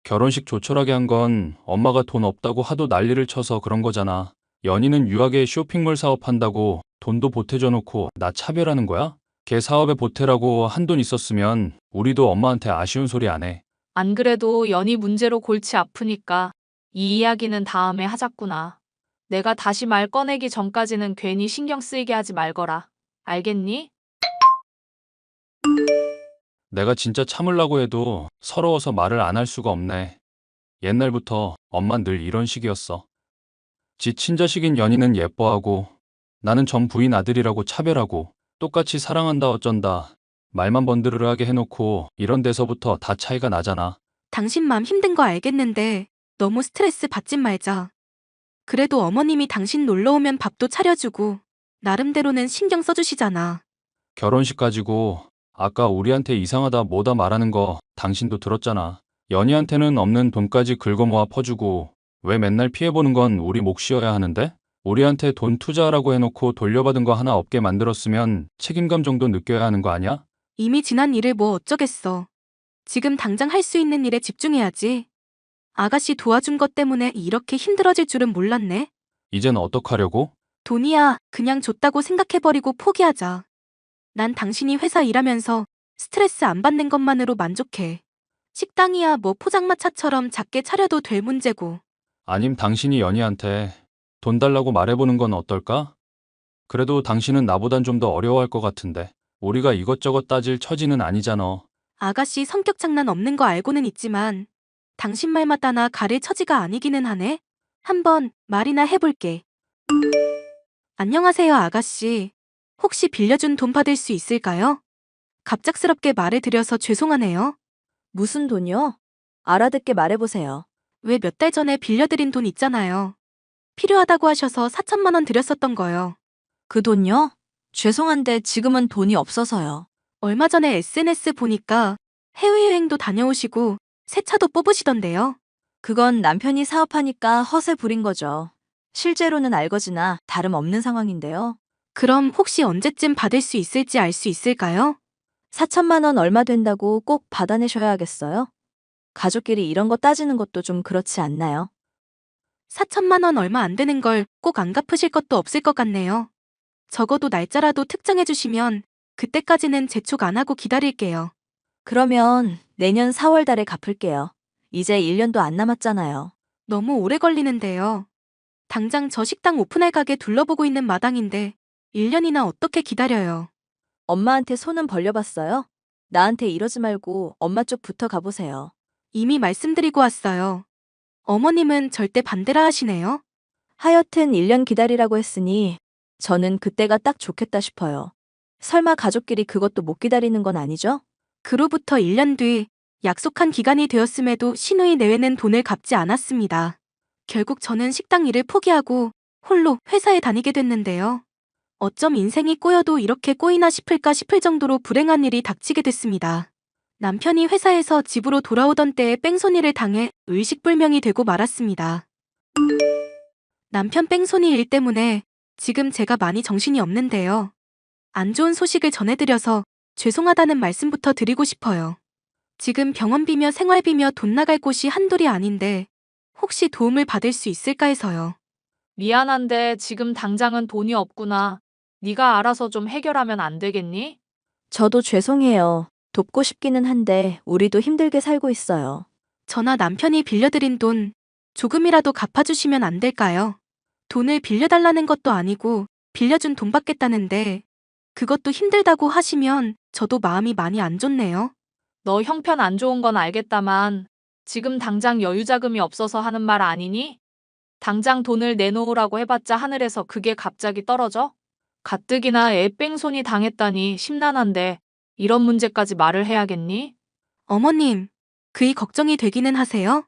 결혼식 조촐하게 한 건 엄마가 돈 없다고 하도 난리를 쳐서 그런 거잖아. 연희는 유학에 쇼핑몰 사업한다고 돈도 보태줘 놓고 나 차별하는 거야? 걔 사업에 보태라고 한돈 있었으면 우리도 엄마한테 아쉬운 소리 안 해. 안 그래도 연희 문제로 골치 아프니까 이 이야기는 다음에 하자꾸나. 내가 다시 말 꺼내기 전까지는 괜히 신경 쓰이게 하지 말거라. 알겠니? 내가 진짜 참으려고 해도 서러워서 말을 안 할 수가 없네. 옛날부터 엄만 늘 이런 식이었어. 지 친자식인 연희는 예뻐하고 나는 전 부인 아들이라고 차별하고 똑같이 사랑한다 어쩐다 말만 번드르르하게 해놓고 이런 데서부터 다 차이가 나잖아. 당신 맘 힘든 거 알겠는데 너무 스트레스 받지 말자. 그래도 어머님이 당신 놀러 오면 밥도 차려주고 나름대로는 신경 써주시잖아. 결혼식 가지고 아까 우리한테 이상하다 뭐다 말하는 거 당신도 들었잖아. 연희한테는 없는 돈까지 긁어모아 퍼주고 왜 맨날 피해보는 건 우리 몫이어야 하는데? 우리한테 돈 투자하라고 해놓고 돌려받은 거 하나 없게 만들었으면 책임감 정도 느껴야 하는 거 아니야? 이미 지난 일을 뭐 어쩌겠어. 지금 당장 할 수 있는 일에 집중해야지. 아가씨 도와준 것 때문에 이렇게 힘들어질 줄은 몰랐네. 이젠 어떡하려고? 돈이야 그냥 줬다고 생각해버리고 포기하자. 난 당신이 회사 일하면서 스트레스 안 받는 것만으로 만족해. 식당이야 뭐 포장마차처럼 작게 차려도 될 문제고. 아님 당신이 연희한테 돈 달라고 말해보는 건 어떨까? 그래도 당신은 나보단 좀 더 어려워할 것 같은데. 우리가 이것저것 따질 처지는 아니잖아. 아가씨 성격 장난 없는 거 알고는 있지만 당신 말마다나 가릴 처지가 아니기는 하네. 한번 말이나 해볼게. 안녕하세요 아가씨. 혹시 빌려준 돈 받을 수 있을까요? 갑작스럽게 말을 드려서 죄송하네요. 무슨 돈이요? 알아듣게 말해보세요. 왜 몇 달 전에 빌려드린 돈 있잖아요. 필요하다고 하셔서 4천만 원 드렸었던 거요. 그 돈요? 죄송한데 지금은 돈이 없어서요. 얼마 전에 SNS 보니까 해외여행도 다녀오시고 새 차도 뽑으시던데요. 그건 남편이 사업하니까 허세 부린 거죠. 실제로는 알거지나 다름없는 상황인데요. 그럼 혹시 언제쯤 받을 수 있을지 알 수 있을까요? 4천만 원 얼마 된다고 꼭 받아내셔야 하겠어요? 가족끼리 이런 거 따지는 것도 좀 그렇지 않나요? 4천만 원 얼마 안 되는 걸 꼭 안 갚으실 것도 없을 것 같네요. 적어도 날짜라도 특정해 주시면 그때까지는 재촉 안 하고 기다릴게요. 그러면 내년 4월 달에 갚을게요. 이제 1년도 안 남았잖아요. 너무 오래 걸리는데요. 당장 저 식당 오픈할 가게 둘러보고 있는 마당인데 1년이나 어떻게 기다려요. 엄마한테 손은 벌려봤어요? 나한테 이러지 말고 엄마 쪽부터 가보세요. 이미 말씀드리고 왔어요. 어머님은 절대 반대라 하시네요. 하여튼 1년 기다리라고 했으니 저는 그때가 딱 좋겠다 싶어요. 설마 가족끼리 그것도 못 기다리는 건 아니죠? 그로부터 1년 뒤 약속한 기간이 되었음에도 신우이 내외는 돈을 갚지 않았습니다. 결국 저는 식당 일을 포기하고 홀로 회사에 다니게 됐는데요. 어쩜 인생이 꼬여도 이렇게 꼬이나 싶을까 싶을 정도로 불행한 일이 닥치게 됐습니다. 남편이 회사에서 집으로 돌아오던 때에 뺑소니를 당해 의식불명이 되고 말았습니다. 남편 뺑소니 일 때문에 지금 제가 많이 정신이 없는데요. 안 좋은 소식을 전해드려서 죄송하다는 말씀부터 드리고 싶어요. 지금 병원비며 생활비며 돈 나갈 곳이 한둘이 아닌데 혹시 도움을 받을 수 있을까 해서요. 미안한데 지금 당장은 돈이 없구나. 네가 알아서 좀 해결하면 안 되겠니? 저도 죄송해요. 돕고 싶기는 한데 우리도 힘들게 살고 있어요. 저나 남편이 빌려드린 돈 조금이라도 갚아주시면 안 될까요? 돈을 빌려달라는 것도 아니고 빌려준 돈 받겠다는데 그것도 힘들다고 하시면 저도 마음이 많이 안 좋네요. 너 형편 안 좋은 건 알겠다만 지금 당장 여유 자금이 없어서 하는 말 아니니? 당장 돈을 내놓으라고 해봤자 하늘에서 그게 갑자기 떨어져? 가뜩이나 애 뺑소니 당했다니 심란한데 이런 문제까지 말을 해야겠니? 어머님, 그이 걱정이 되기는 하세요?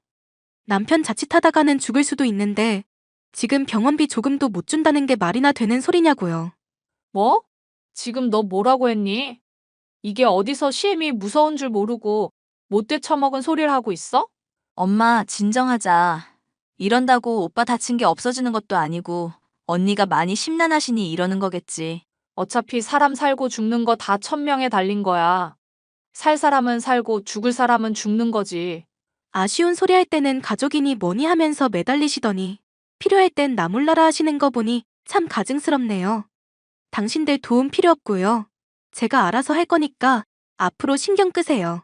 남편 자칫하다가는 죽을 수도 있는데 지금 병원비 조금도 못 준다는 게 말이나 되는 소리냐고요. 뭐? 지금 너 뭐라고 했니? 이게 어디서 시엠이 무서운 줄 모르고 못돼 처먹은 소리를 하고 있어? 엄마, 진정하자. 이런다고 오빠 다친 게 없어지는 것도 아니고 언니가 많이 심란하시니 이러는 거겠지. 어차피 사람 살고 죽는 거 다 천명에 달린 거야. 살 사람은 살고 죽을 사람은 죽는 거지. 아쉬운 소리 할 때는 가족이니 뭐니 하면서 매달리시더니 필요할 땐 나 몰라라 하시는 거 보니 참 가증스럽네요. 당신들 도움 필요 없고요. 제가 알아서 할 거니까 앞으로 신경 끄세요.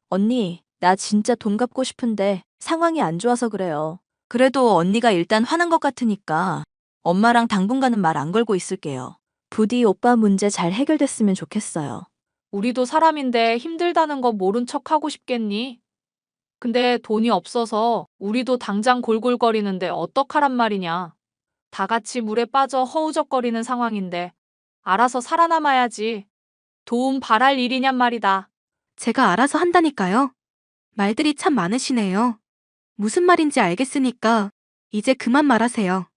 언니, 나 진짜 돈 갚고 싶은데 상황이 안 좋아서 그래요. 그래도 언니가 일단 화난 것 같으니까 엄마랑 당분간은 말 안 걸고 있을게요. 부디 오빠 문제 잘 해결됐으면 좋겠어요. 우리도 사람인데 힘들다는 거 모른 척 하고 싶겠니? 근데 돈이 없어서 우리도 당장 골골거리는데 어떡하란 말이냐. 다 같이 물에 빠져 허우적거리는 상황인데 알아서 살아남아야지. 도움 바랄 일이냔 말이다. 제가 알아서 한다니까요. 말들이 참 많으시네요. 무슨 말인지 알겠으니까 이제 그만 말하세요.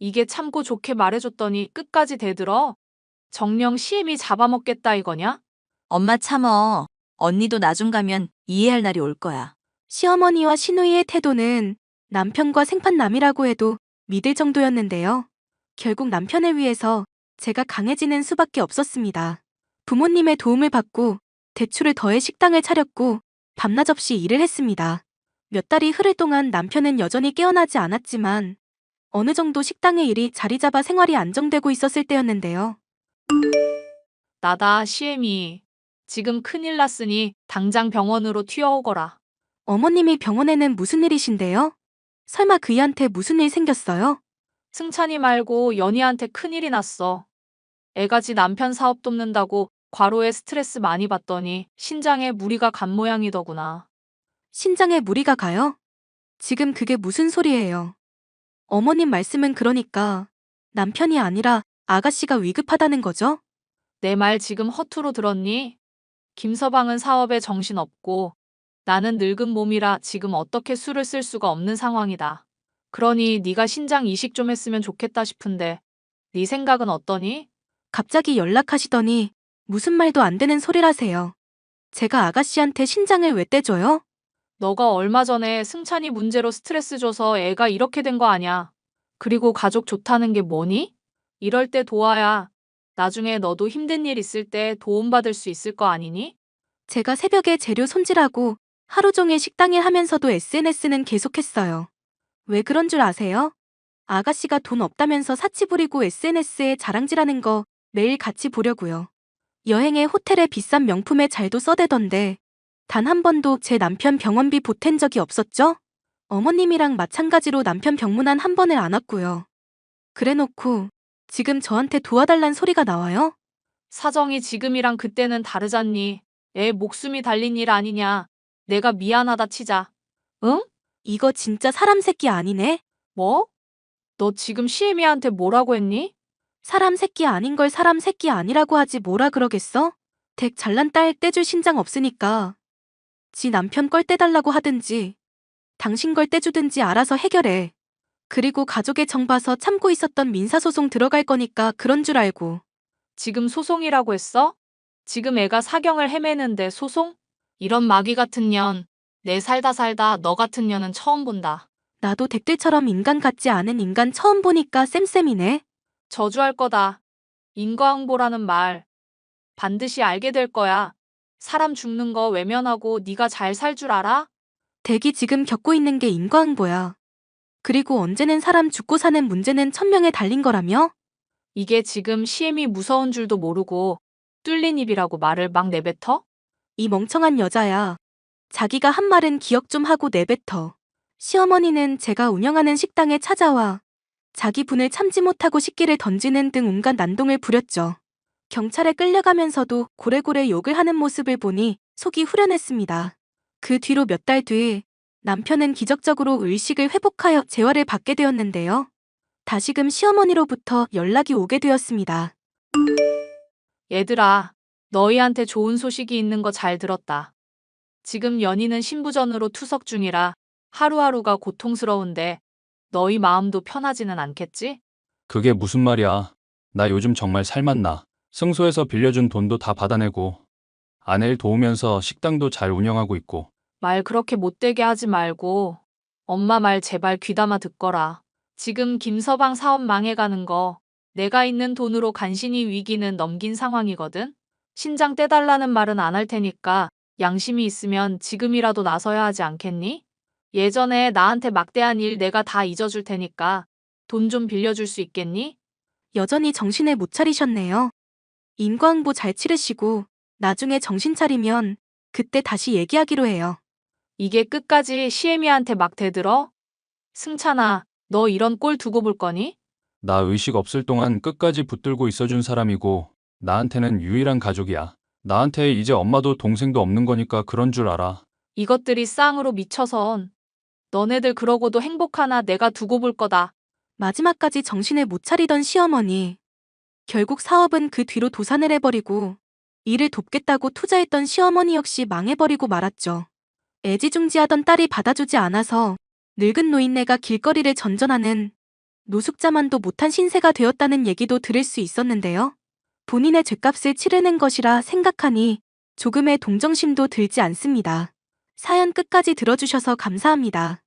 이게 참고 좋게 말해줬더니 끝까지 대들어? 정녕 시엠이 잡아먹겠다 이거냐? 엄마 참어. 언니도 나중 가면 이해할 날이 올 거야. 시어머니와 시누이의 태도는 남편과 생판남이라고 해도 믿을 정도였는데요. 결국 남편을 위해서 제가 강해지는 수밖에 없었습니다. 부모님의 도움을 받고 대출을 더해 식당을 차렸고 밤낮 없이 일을 했습니다. 몇 달이 흐를 동안 남편은 여전히 깨어나지 않았지만 어느 정도 식당의 일이 자리 잡아 생활이 안정되고 있었을 때였는데요. 나다 시엠이. 지금 큰일 났으니 당장 병원으로 튀어오거라. 어머님이 병원에는 무슨 일이신데요? 설마 그이한테 무슨 일 생겼어요? 승찬이 말고 연희한테 큰일이 났어. 애가 지 남편 사업 돕는다고 과로에 스트레스 많이 받더니 신장에 무리가 간 모양이더구나. 신장에 무리가 가요? 지금 그게 무슨 소리예요? 어머님 말씀은 그러니까 남편이 아니라 아가씨가 위급하다는 거죠? 내 말 지금 허투루 들었니? 김서방은 사업에 정신없고 나는 늙은 몸이라 지금 어떻게 술을 쓸 수가 없는 상황이다. 그러니 네가 신장 이식 좀 했으면 좋겠다 싶은데 네 생각은 어떠니? 갑자기 연락하시더니 무슨 말도 안 되는 소리라세요. 제가 아가씨한테 신장을 왜 떼줘요? 너가 얼마 전에 승찬이 문제로 스트레스 줘서 애가 이렇게 된 거 아냐. 그리고 가족 좋다는 게 뭐니? 이럴 때 도와야 나중에 너도 힘든 일 있을 때 도움받을 수 있을 거 아니니? 제가 새벽에 재료 손질하고 하루 종일 식당일 하면서도 SNS는 계속했어요. 왜 그런 줄 아세요? 아가씨가 돈 없다면서 사치 부리고 SNS에 자랑질하는 거 매일 같이 보려고요. 여행에 호텔에 비싼 명품에 잘도 써대던데 단 한 번도 제 남편 병원비 보탠 적이 없었죠? 어머님이랑 마찬가지로 남편 병문안 한 번을 안 왔고요. 그래놓고 지금 저한테 도와달란 소리가 나와요? 사정이 지금이랑 그때는 다르잖니. 애 목숨이 달린 일 아니냐. 내가 미안하다 치자. 응? 이거 진짜 사람 새끼 아니네? 뭐? 너 지금 시애미한테 뭐라고 했니? 사람 새끼 아닌 걸 사람 새끼 아니라고 하지 뭐라 그러겠어? 댁 잘난 딸 떼줄 신장 없으니까 지 남편 걸 떼달라고 하든지 당신 걸 떼주든지 알아서 해결해. 그리고 가족의 정 봐서 참고 있었던 민사소송 들어갈 거니까 그런 줄 알고. 지금 소송이라고 했어? 지금 애가 사경을 헤매는데 소송? 이런 마귀 같은 년, 내 살다 살다 너 같은 년은 처음 본다. 나도 댁들처럼 인간 같지 않은 인간 처음 보니까 쌤쌤이네. 저주할 거다. 인과응보라는 말 반드시 알게 될 거야. 사람 죽는 거 외면하고 네가 잘 살 줄 알아? 댁이 지금 겪고 있는 게 인과응보야. 그리고 언제는 사람 죽고 사는 문제는 천명에 달린 거라며? 이게 지금 시엠이 무서운 줄도 모르고 뚫린 입이라고 말을 막 내뱉어? 이 멍청한 여자야. 자기가 한 말은 기억 좀 하고 내뱉어. 시어머니는 제가 운영하는 식당에 찾아와 자기 분을 참지 못하고 식기를 던지는 등 온갖 난동을 부렸죠. 경찰에 끌려가면서도 고래고래 욕을 하는 모습을 보니 속이 후련했습니다. 그 뒤로 몇 달 뒤 남편은 기적적으로 의식을 회복하여 재활을 받게 되었는데요. 다시금 시어머니로부터 연락이 오게 되었습니다. 얘들아, 너희한테 좋은 소식이 있는 거 잘 들었다. 지금 연희는 신부전으로 투석 중이라 하루하루가 고통스러운데 너희 마음도 편하지는 않겠지? 그게 무슨 말이야. 나 요즘 정말 살맛나. 승소해서 빌려준 돈도 다 받아내고 아내 일 도우면서 식당도 잘 운영하고 있고. 말 그렇게 못되게 하지 말고 엄마 말 제발 귀담아 듣거라. 지금 김서방 사업 망해가는 거 내가 있는 돈으로 간신히 위기는 넘긴 상황이거든? 신장 떼달라는 말은 안 할 테니까 양심이 있으면 지금이라도 나서야 하지 않겠니? 예전에 나한테 막대한 일 내가 다 잊어줄 테니까 돈 좀 빌려줄 수 있겠니? 여전히 정신을 못 차리셨네요. 인과응보 잘 치르시고 나중에 정신 차리면 그때 다시 얘기하기로 해요. 이게 끝까지 시애미한테 막 대들어? 승찬아, 너 이런 꼴 두고 볼 거니? 나 의식 없을 동안 끝까지 붙들고 있어준 사람이고 나한테는 유일한 가족이야. 나한테 이제 엄마도 동생도 없는 거니까 그런 줄 알아. 이것들이 쌍으로 미쳐선 너네들 그러고도 행복하나 내가 두고 볼 거다. 마지막까지 정신을 못 차리던 시어머니. 결국 사업은 그 뒤로 도산을 해버리고 일을 돕겠다고 투자했던 시어머니 역시 망해버리고 말았죠. 애지중지하던 딸이 받아주지 않아서 늙은 노인네가 길거리를 전전하는 노숙자만도 못한 신세가 되었다는 얘기도 들을 수 있었는데요. 본인의 죗값을 치르는 것이라 생각하니 조금의 동정심도 들지 않습니다. 사연 끝까지 들어주셔서 감사합니다.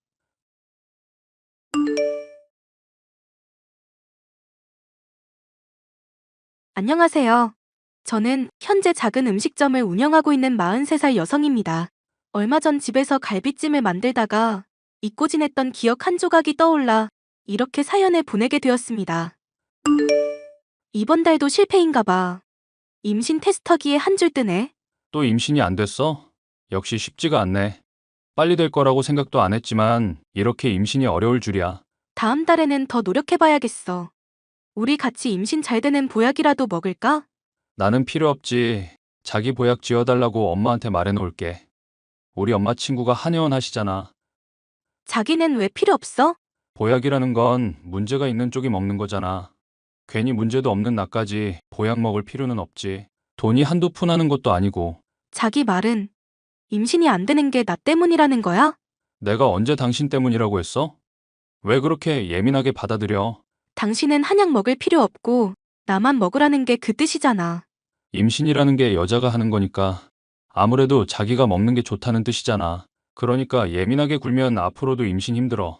안녕하세요. 저는 현재 작은 음식점을 운영하고 있는 43살 여성입니다. 얼마 전 집에서 갈비찜을 만들다가 잊고 지냈던 기억 한 조각이 떠올라 이렇게 사연을 보내게 되었습니다. 이번 달도 실패인가 봐. 임신 테스터기에 한 줄 뜨네. 또 임신이 안 됐어? 역시 쉽지가 않네. 빨리 될 거라고 생각도 안 했지만 이렇게 임신이 어려울 줄이야. 다음 달에는 더 노력해봐야겠어. 우리 같이 임신 잘 되는 보약이라도 먹을까? 나는 필요 없지. 자기 보약 지어달라고 엄마한테 말해놓을게. 우리 엄마 친구가 한의원 하시잖아. 자기는 왜 필요 없어? 보약이라는 건 문제가 있는 쪽이 먹는 거잖아. 괜히 문제도 없는 나까지 보약 먹을 필요는 없지. 돈이 한두 푼 하는 것도 아니고. 자기 말은 임신이 안 되는 게 나 때문이라는 거야? 내가 언제 당신 때문이라고 했어? 왜 그렇게 예민하게 받아들여? 당신은 한약 먹을 필요 없고 나만 먹으라는 게 그 뜻이잖아. 임신이라는 게 여자가 하는 거니까 아무래도 자기가 먹는 게 좋다는 뜻이잖아. 그러니까 예민하게 굴면 앞으로도 임신 힘들어.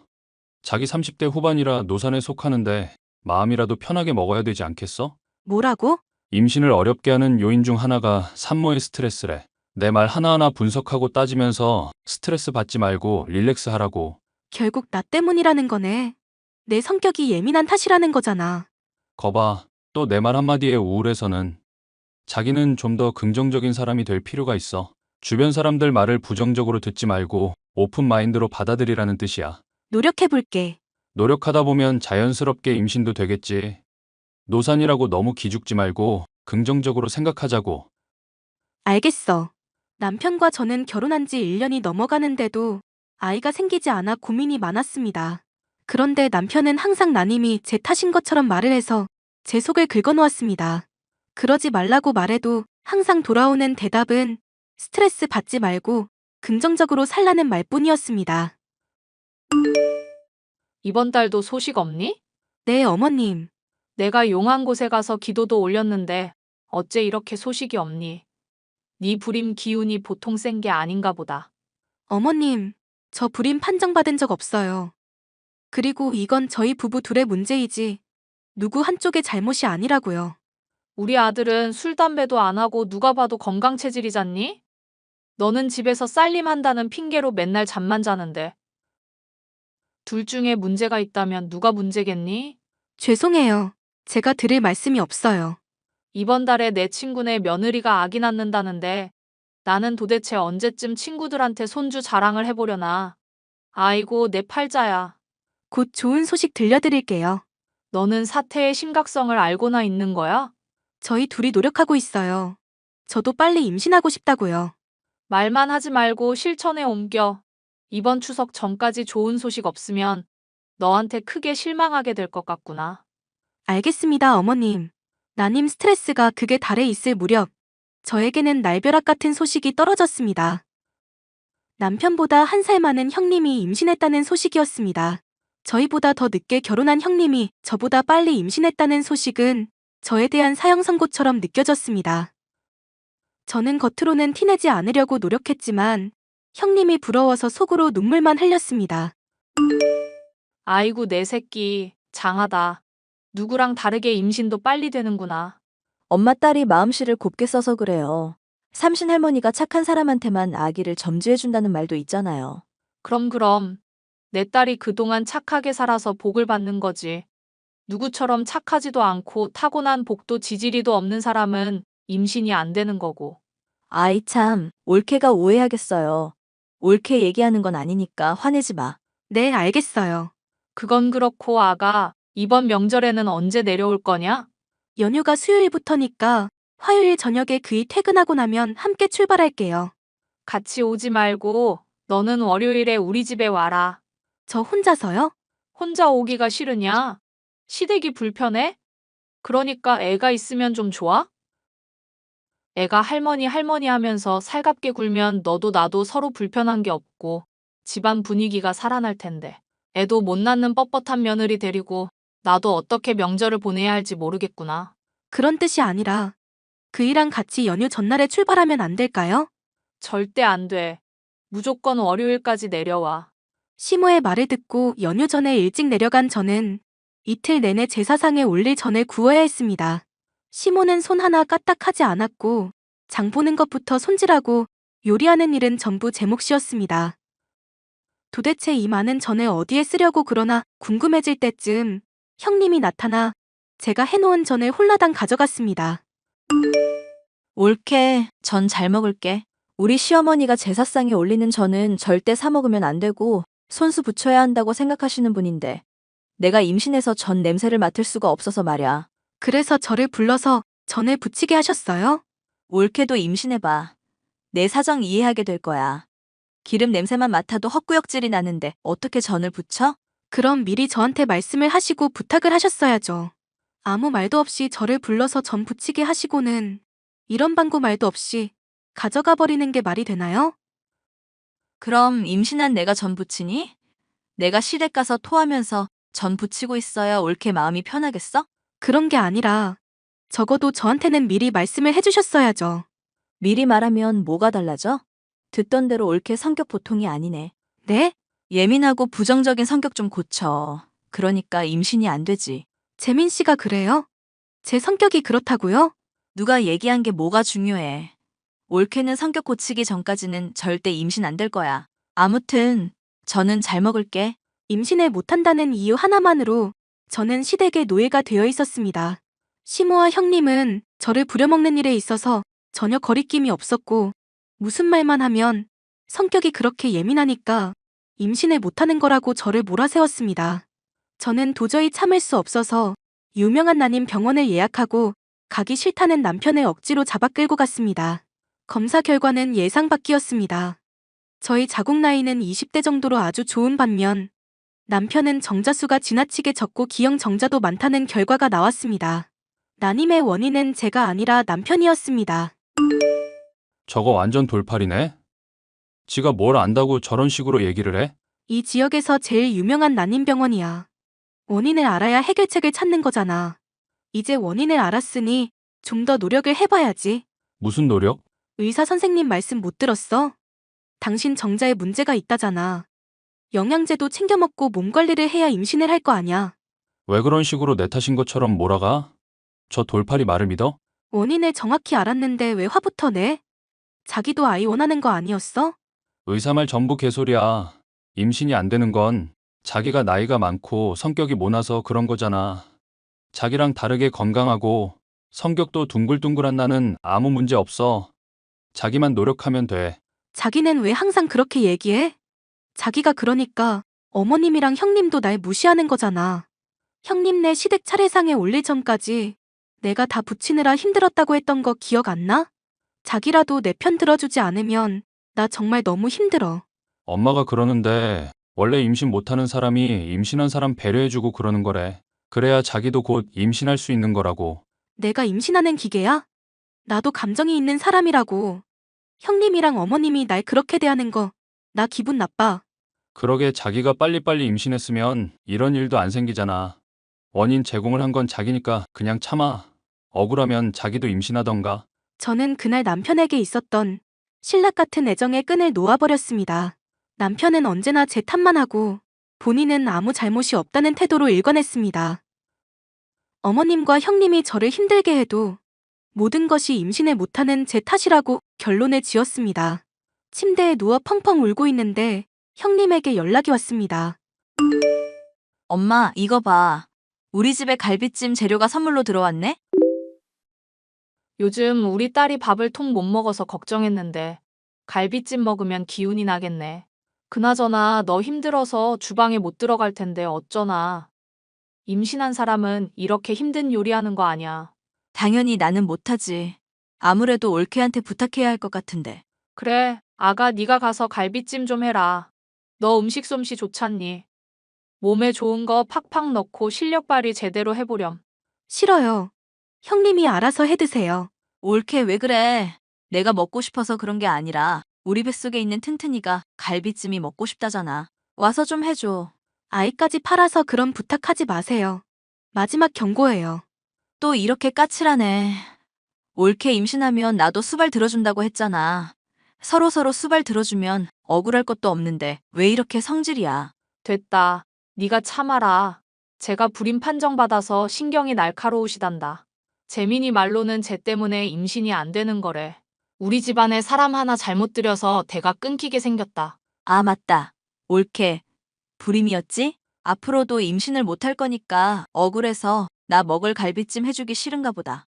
자기 30대 후반이라 노산에 속하는데 마음이라도 편하게 먹어야 되지 않겠어? 뭐라고? 임신을 어렵게 하는 요인 중 하나가 산모의 스트레스래. 내 말 하나하나 분석하고 따지면서 스트레스 받지 말고 릴렉스 하라고. 결국 나 때문이라는 거네. 내 성격이 예민한 탓이라는 거잖아. 거봐, 또 내 말 한마디에 우울해서는. 자기는 좀 더 긍정적인 사람이 될 필요가 있어. 주변 사람들 말을 부정적으로 듣지 말고 오픈 마인드로 받아들이라는 뜻이야. 노력해볼게. 노력하다 보면 자연스럽게 임신도 되겠지. 노산이라고 너무 기죽지 말고 긍정적으로 생각하자고. 알겠어. 남편과 저는 결혼한 지 1년이 넘어가는데도 아이가 생기지 않아 고민이 많았습니다. 그런데 남편은 항상 나님이 제 탓인 것처럼 말을 해서 제 속을 긁어놓았습니다. 그러지 말라고 말해도 항상 돌아오는 대답은 스트레스 받지 말고 긍정적으로 살라는 말뿐이었습니다. 이번 달도 소식 없니? 네, 어머님. 내가 용한 곳에 가서 기도도 올렸는데 어째 이렇게 소식이 없니? 네 불임 기운이 보통 센 게 아닌가 보다. 어머님, 저 불임 판정받은 적 없어요. 그리고 이건 저희 부부 둘의 문제이지 누구 한쪽의 잘못이 아니라고요. 우리 아들은 술, 담배도 안 하고 누가 봐도 건강 체질이잖니? 너는 집에서 살림한다는 핑계로 맨날 잠만 자는데. 둘 중에 문제가 있다면 누가 문제겠니? 죄송해요. 제가 드릴 말씀이 없어요. 이번 달에 내 친구네 며느리가 아기 낳는다는데 나는 도대체 언제쯤 친구들한테 손주 자랑을 해보려나. 아이고, 내 팔자야. 곧 좋은 소식 들려드릴게요. 너는 사태의 심각성을 알고나 있는 거야? 저희 둘이 노력하고 있어요. 저도 빨리 임신하고 싶다고요. 말만 하지 말고 실천에 옮겨. 이번 추석 전까지 좋은 소식 없으면 너한테 크게 실망하게 될 것 같구나. 알겠습니다, 어머님. 나님 스트레스가 극에 달해 있을 무렵 저에게는 날벼락 같은 소식이 떨어졌습니다. 남편보다 1살 많은 형님이 임신했다는 소식이었습니다. 저희보다 더 늦게 결혼한 형님이 저보다 빨리 임신했다는 소식은 저에 대한 사형 선고처럼 느껴졌습니다. 저는 겉으로는 티내지 않으려고 노력했지만 형님이 부러워서 속으로 눈물만 흘렸습니다. 아이고, 내 새끼, 장하다. 누구랑 다르게 임신도 빨리 되는구나. 엄마 딸이 마음씨를 곱게 써서 그래요. 삼신 할머니가 착한 사람한테만 아기를 점주해준다는 말도 있잖아요. 그럼. 내 딸이 그동안 착하게 살아서 복을 받는 거지. 누구처럼 착하지도 않고 타고난 복도 지지리도 없는 사람은 임신이 안 되는 거고. 아이 참, 올케가 오해하겠어요. 옳게 얘기하는 건 아니니까 화내지 마. 네, 알겠어요. 그건 그렇고 아가, 이번 명절에는 언제 내려올 거냐? 연휴가 수요일부터니까 화요일 저녁에 그이 퇴근하고 나면 함께 출발할게요. 같이 오지 말고 너는 월요일에 우리 집에 와라. 저 혼자서요? 혼자 오기가 싫으냐? 시댁이 불편해? 그러니까 애가 있으면 좀 좋아? 애가 할머니 하면서 살갑게 굴면 너도 나도 서로 불편한 게 없고 집안 분위기가 살아날 텐데. 애도 못 낳는 뻣뻣한 며느리 데리고 나도 어떻게 명절을 보내야 할지 모르겠구나. 그런 뜻이 아니라 그이랑 같이 연휴 전날에 출발하면 안 될까요? 절대 안 돼. 무조건 월요일까지 내려와. 시모의 말을 듣고 연휴 전에 일찍 내려간 저는 이틀 내내 제사상에 올릴 전을 구워야 했습니다. 시모는 손 하나 까딱하지 않았고 장 보는 것부터 손질하고 요리하는 일은 전부 제 몫이었습니다. 도대체 이 많은 전을 어디에 쓰려고 그러나 궁금해질 때쯤 형님이 나타나 제가 해놓은 전을 홀라당 가져갔습니다. 올케, 전 잘 먹을게. 우리 시어머니가 제사상에 올리는 전은 절대 사 먹으면 안 되고 손수 붙여야 한다고 생각하시는 분인데 내가 임신해서 전 냄새를 맡을 수가 없어서 말야. 그래서 저를 불러서 전을 부치게 하셨어요? 올케도 임신해봐. 내 사정 이해하게 될 거야. 기름 냄새만 맡아도 헛구역질이 나는데 어떻게 전을 부쳐? 그럼 미리 저한테 말씀을 하시고 부탁을 하셨어야죠. 아무 말도 없이 저를 불러서 전 부치게 하시고는 이런 방구 말도 없이 가져가 버리는 게 말이 되나요? 그럼 임신한 내가 전 부치니? 내가 시댁 가서 토하면서 전 부치고 있어야 올케 마음이 편하겠어? 그런 게 아니라 적어도 저한테는 미리 말씀을 해주셨어야죠. 미리 말하면 뭐가 달라져? 듣던 대로 올케 성격 보통이 아니네. 네? 예민하고 부정적인 성격 좀 고쳐. 그러니까 임신이 안 되지. 재민 씨가 그래요? 제 성격이 그렇다고요? 누가 얘기한 게 뭐가 중요해. 올케는 성격 고치기 전까지는 절대 임신 안 될 거야. 아무튼 저는 잘 먹을게. 임신을 못한다는 이유 하나만으로 저는 시댁의 노예가 되어 있었습니다. 시모와 형님은 저를 부려먹는 일에 있어서 전혀 거리낌이 없었고 무슨 말만 하면 성격이 그렇게 예민하니까 임신을 못하는 거라고 저를 몰아세웠습니다. 저는 도저히 참을 수 없어서 유명한 난임 병원을 예약하고 가기 싫다는 남편을 억지로 잡아 끌고 갔습니다. 검사 결과는 예상 밖이었습니다. 저희 자궁 나이는 20대 정도로 아주 좋은 반면 남편은 정자수가 지나치게 적고 기형 정자도 많다는 결과가 나왔습니다. 난임의 원인은 제가 아니라 남편이었습니다. 저거 완전 돌팔이네. 지가 뭘 안다고 저런 식으로 얘기를 해? 이 지역에서 제일 유명한 난임병원이야. 원인을 알아야 해결책을 찾는 거잖아. 이제 원인을 알았으니 좀 더 노력을 해봐야지. 무슨 노력? 의사 선생님 말씀 못 들었어? 당신 정자에 문제가 있다잖아. 영양제도 챙겨 먹고 몸 관리를 해야 임신을 할 거 아냐. 왜 그런 식으로 내 탓인 것처럼 몰아가? 저 돌팔이 말을 믿어? 원인을 정확히 알았는데 왜 화부터 내? 자기도 아이 원하는 거 아니었어? 의사 말 전부 개소리야. 임신이 안 되는 건 자기가 나이가 많고 성격이 모나서 그런 거잖아. 자기랑 다르게 건강하고 성격도 둥글둥글한 나는 아무 문제 없어. 자기만 노력하면 돼. 자기는 왜 항상 그렇게 얘기해? 자기가 그러니까 어머님이랑 형님도 날 무시하는 거잖아. 형님네 시댁 차례상에 올릴 전까지 내가 다 붙이느라 힘들었다고 했던 거 기억 안 나? 자기라도 내 편 들어주지 않으면 나 정말 너무 힘들어. 엄마가 그러는데 원래 임신 못하는 사람이 임신한 사람 배려해주고 그러는 거래. 그래야 자기도 곧 임신할 수 있는 거라고. 내가 임신하는 기계야? 나도 감정이 있는 사람이라고. 형님이랑 어머님이 날 그렇게 대하는 거 나 기분 나빠. 그러게 자기가 빨리빨리 임신했으면 이런 일도 안 생기잖아. 원인 제공을 한 건 자기니까 그냥 참아. 억울하면 자기도 임신하던가. 저는 그날 남편에게 있었던 신락 같은 애정의 끈을 놓아버렸습니다. 남편은 언제나 제 탓만 하고 본인은 아무 잘못이 없다는 태도로 일관했습니다. 어머님과 형님이 저를 힘들게 해도 모든 것이 임신을 못하는 제 탓이라고 결론을 지었습니다. 침대에 누워 펑펑 울고 있는데 형님에게 연락이 왔습니다. 엄마, 이거 봐. 우리 집에 갈비찜 재료가 선물로 들어왔네? 요즘 우리 딸이 밥을 통 못 먹어서 걱정했는데 갈비찜 먹으면 기운이 나겠네. 그나저나 너 힘들어서 주방에 못 들어갈 텐데 어쩌나. 임신한 사람은 이렇게 힘든 요리하는 거 아니야. 당연히 나는 못하지. 아무래도 올케한테 부탁해야 할 것 같은데. 그래, 아가 네가 가서 갈비찜 좀 해라. 너 음식 솜씨 좋잖니. 몸에 좋은 거 팍팍 넣고 실력 발휘 제대로 해보렴. 싫어요. 형님이 알아서 해드세요. 올케 왜 그래? 내가 먹고 싶어서 그런 게 아니라 우리 뱃속에 있는 튼튼이가 갈비찜이 먹고 싶다잖아. 와서 좀 해줘. 아이까지 팔아서 그런 부탁하지 마세요. 마지막 경고예요. 또 이렇게 까칠하네. 올케 임신하면 나도 수발 들어준다고 했잖아. 서로서로 수발 들어주면 억울할 것도 없는데 왜 이렇게 성질이야? 됐다. 네가 참아라. 제가 불임 판정받아서 신경이 날카로우시단다. 재민이 말로는 쟤 때문에 임신이 안 되는 거래. 우리 집안에 사람 하나 잘못 들여서 대가 끊기게 생겼다. 아, 맞다. 올케. 불임이었지? 앞으로도 임신을 못할 거니까 억울해서 나 먹을 갈비찜 해주기 싫은가 보다.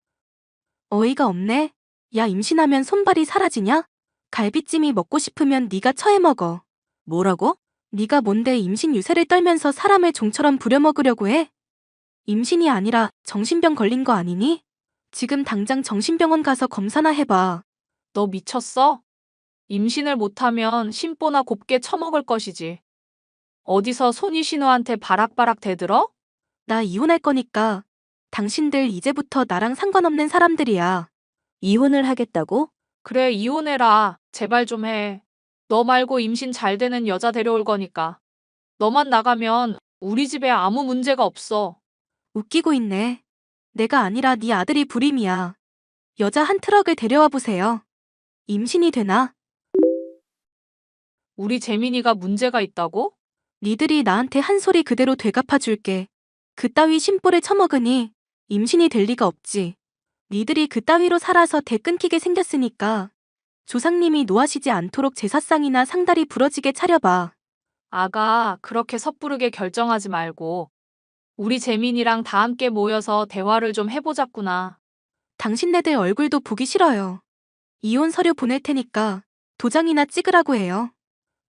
어이가 없네. 야, 임신하면 손발이 사라지냐? 갈비찜이 먹고 싶으면 네가 처해 먹어. 뭐라고? 네가 뭔데 임신 유세를 떨면서 사람을 종처럼 부려먹으려고 해? 임신이 아니라 정신병 걸린 거 아니니? 지금 당장 정신병원 가서 검사나 해봐. 너 미쳤어? 임신을 못하면 심보나 곱게 처먹을 것이지. 어디서 손이신우한테 바락바락 대들어? 나 이혼할 거니까 당신들 이제부터 나랑 상관없는 사람들이야. 이혼을 하겠다고? 그래, 이혼해라. 제발 좀 해. 너 말고 임신 잘 되는 여자 데려올 거니까. 너만 나가면 우리 집에 아무 문제가 없어. 웃기고 있네. 내가 아니라 네 아들이 불임이야. 여자 한 트럭을 데려와 보세요. 임신이 되나? 우리 재민이가 문제가 있다고? 니들이 나한테 한 소리 그대로 되갚아 줄게. 그따위 심보를 처먹으니 임신이 될 리가 없지. 니들이 그따위로 살아서 대 끊기게 생겼으니까 조상님이 노하시지 않도록 제사상이나 상다리 부러지게 차려봐. 아가, 그렇게 섣부르게 결정하지 말고 우리 재민이랑 다 함께 모여서 대화를 좀 해보자꾸나. 당신네들 얼굴도 보기 싫어요. 이혼 서류 보낼 테니까 도장이나 찍으라고 해요.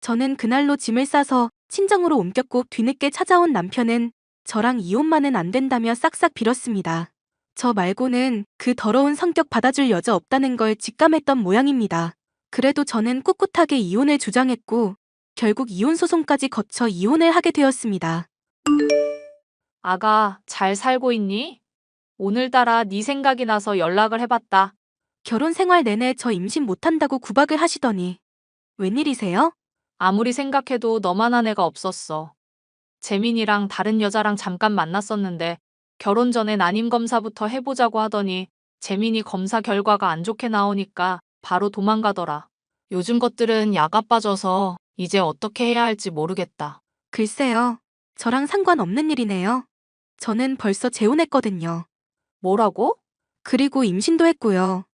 저는 그날로 짐을 싸서 친정으로 옮겼고 뒤늦게 찾아온 남편은 저랑 이혼만은 안 된다며 싹싹 빌었습니다. 저 말고는 그 더러운 성격 받아줄 여자 없다는 걸 직감했던 모양입니다. 그래도 저는 꿋꿋하게 이혼을 주장했고 결국 이혼 소송까지 거쳐 이혼을 하게 되었습니다. 아가, 잘 살고 있니? 오늘따라 네 생각이 나서 연락을 해봤다. 결혼 생활 내내 저 임신 못한다고 구박을 하시더니 웬일이세요? 아무리 생각해도 너만한 애가 없었어. 재민이랑 다른 여자랑 잠깐 만났었는데 결혼 전에 난임 검사부터 해보자고 하더니 재민이 검사 결과가 안 좋게 나오니까 바로 도망가더라. 요즘 것들은 야가 빠져서 이제 어떻게 해야 할지 모르겠다. 글쎄요. 저랑 상관없는 일이네요. 저는 벌써 재혼했거든요. 뭐라고? 그리고 임신도 했고요.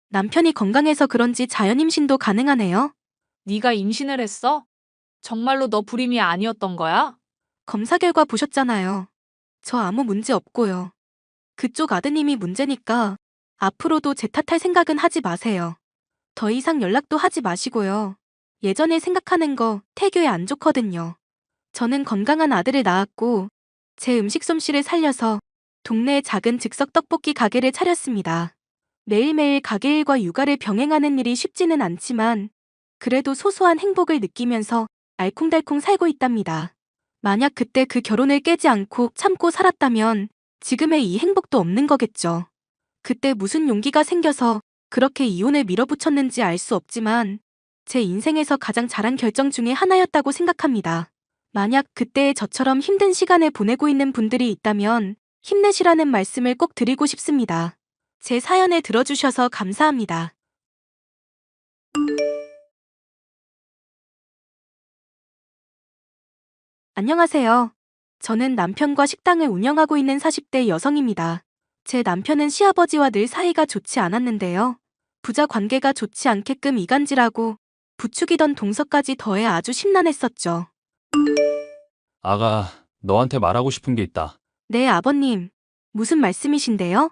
남편이 건강해서 그런지 자연 임신도 가능하네요. 네가 임신을 했어? 정말로 너 불임이 아니었던 거야? 검사 결과 보셨잖아요. 저 아무 문제 없고요. 그쪽 아드님이 문제니까 앞으로도 제 탓할 생각은 하지 마세요. 더 이상 연락도 하지 마시고요. 예전에 생각하는 거 태교에 안 좋거든요. 저는 건강한 아들을 낳았고 제 음식 솜씨를 살려서 동네에 작은 즉석 떡볶이 가게를 차렸습니다. 매일매일 가게 일과 육아를 병행하는 일이 쉽지는 않지만 그래도 소소한 행복을 느끼면서 알콩달콩 살고 있답니다. 만약 그때 그 결혼을 깨지 않고 참고 살았다면 지금의 이 행복도 없는 거겠죠. 그때 무슨 용기가 생겨서 그렇게 이혼을 밀어붙였는지 알 수 없지만 제 인생에서 가장 잘한 결정 중에 하나였다고 생각합니다. 만약 그때의 저처럼 힘든 시간을 보내고 있는 분들이 있다면 힘내시라는 말씀을 꼭 드리고 싶습니다. 제 사연을 들어주셔서 감사합니다. 안녕하세요. 저는 남편과 식당을 운영하고 있는 40대 여성입니다. 제 남편은 시아버지와 늘 사이가 좋지 않았는데요. 부자 관계가 좋지 않게끔 이간질하고 부추기던 동서까지 더해 아주 심란했었죠. 아가, 너한테 말하고 싶은 게 있다. 네, 아버님. 무슨 말씀이신데요?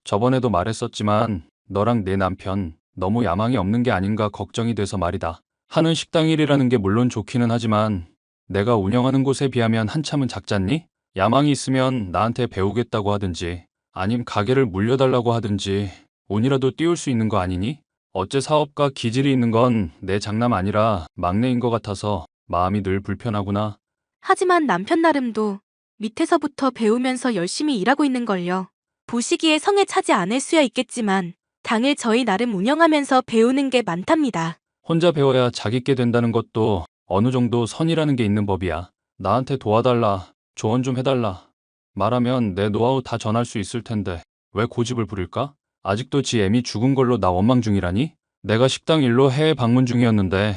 저번에도 말했었지만 너랑 내 남편 너무 야망이 없는 게 아닌가 걱정이 돼서 말이다. 하는 식당 일이라는 게 물론 좋기는 하지만 내가 운영하는 곳에 비하면 한참은 작잖니? 야망이 있으면 나한테 배우겠다고 하든지 아님 가게를 물려달라고 하든지 운이라도 띄울 수 있는 거 아니니? 어째 사업가 기질이 있는 건 내 장남 아니라 막내인 것 같아서 마음이 늘 불편하구나. 하지만 남편 나름도 밑에서부터 배우면서 열심히 일하고 있는걸요. 보시기에 성에 차지 않을 수야 있겠지만 당일 저희 나름 운영하면서 배우는 게 많답니다. 혼자 배워야 자기께 된다는 것도 어느 정도 선이라는 게 있는 법이야. 나한테 도와달라, 조언 좀 해달라. 말하면 내 노하우 다 전할 수 있을 텐데 왜 고집을 부릴까? 아직도 지 애미 죽은 걸로 나 원망 중이라니? 내가 식당 일로 해외 방문 중이었는데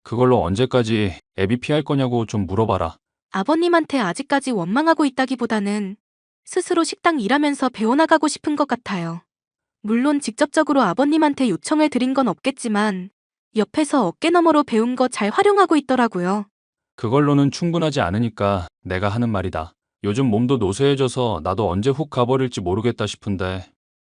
그걸로 언제까지 애비 피할 거냐고 좀 물어봐라. 아버님한테 아직까지 원망하고 있다기보다는 스스로 식당 일하면서 배워나가고 싶은 것 같아요. 물론 직접적으로 아버님한테 요청을 드린 건 없겠지만 옆에서 어깨너머로 배운 거 잘 활용하고 있더라고요. 그걸로는 충분하지 않으니까 내가 하는 말이다. 요즘 몸도 노쇠해져서 나도 언제 훅 가버릴지 모르겠다 싶은데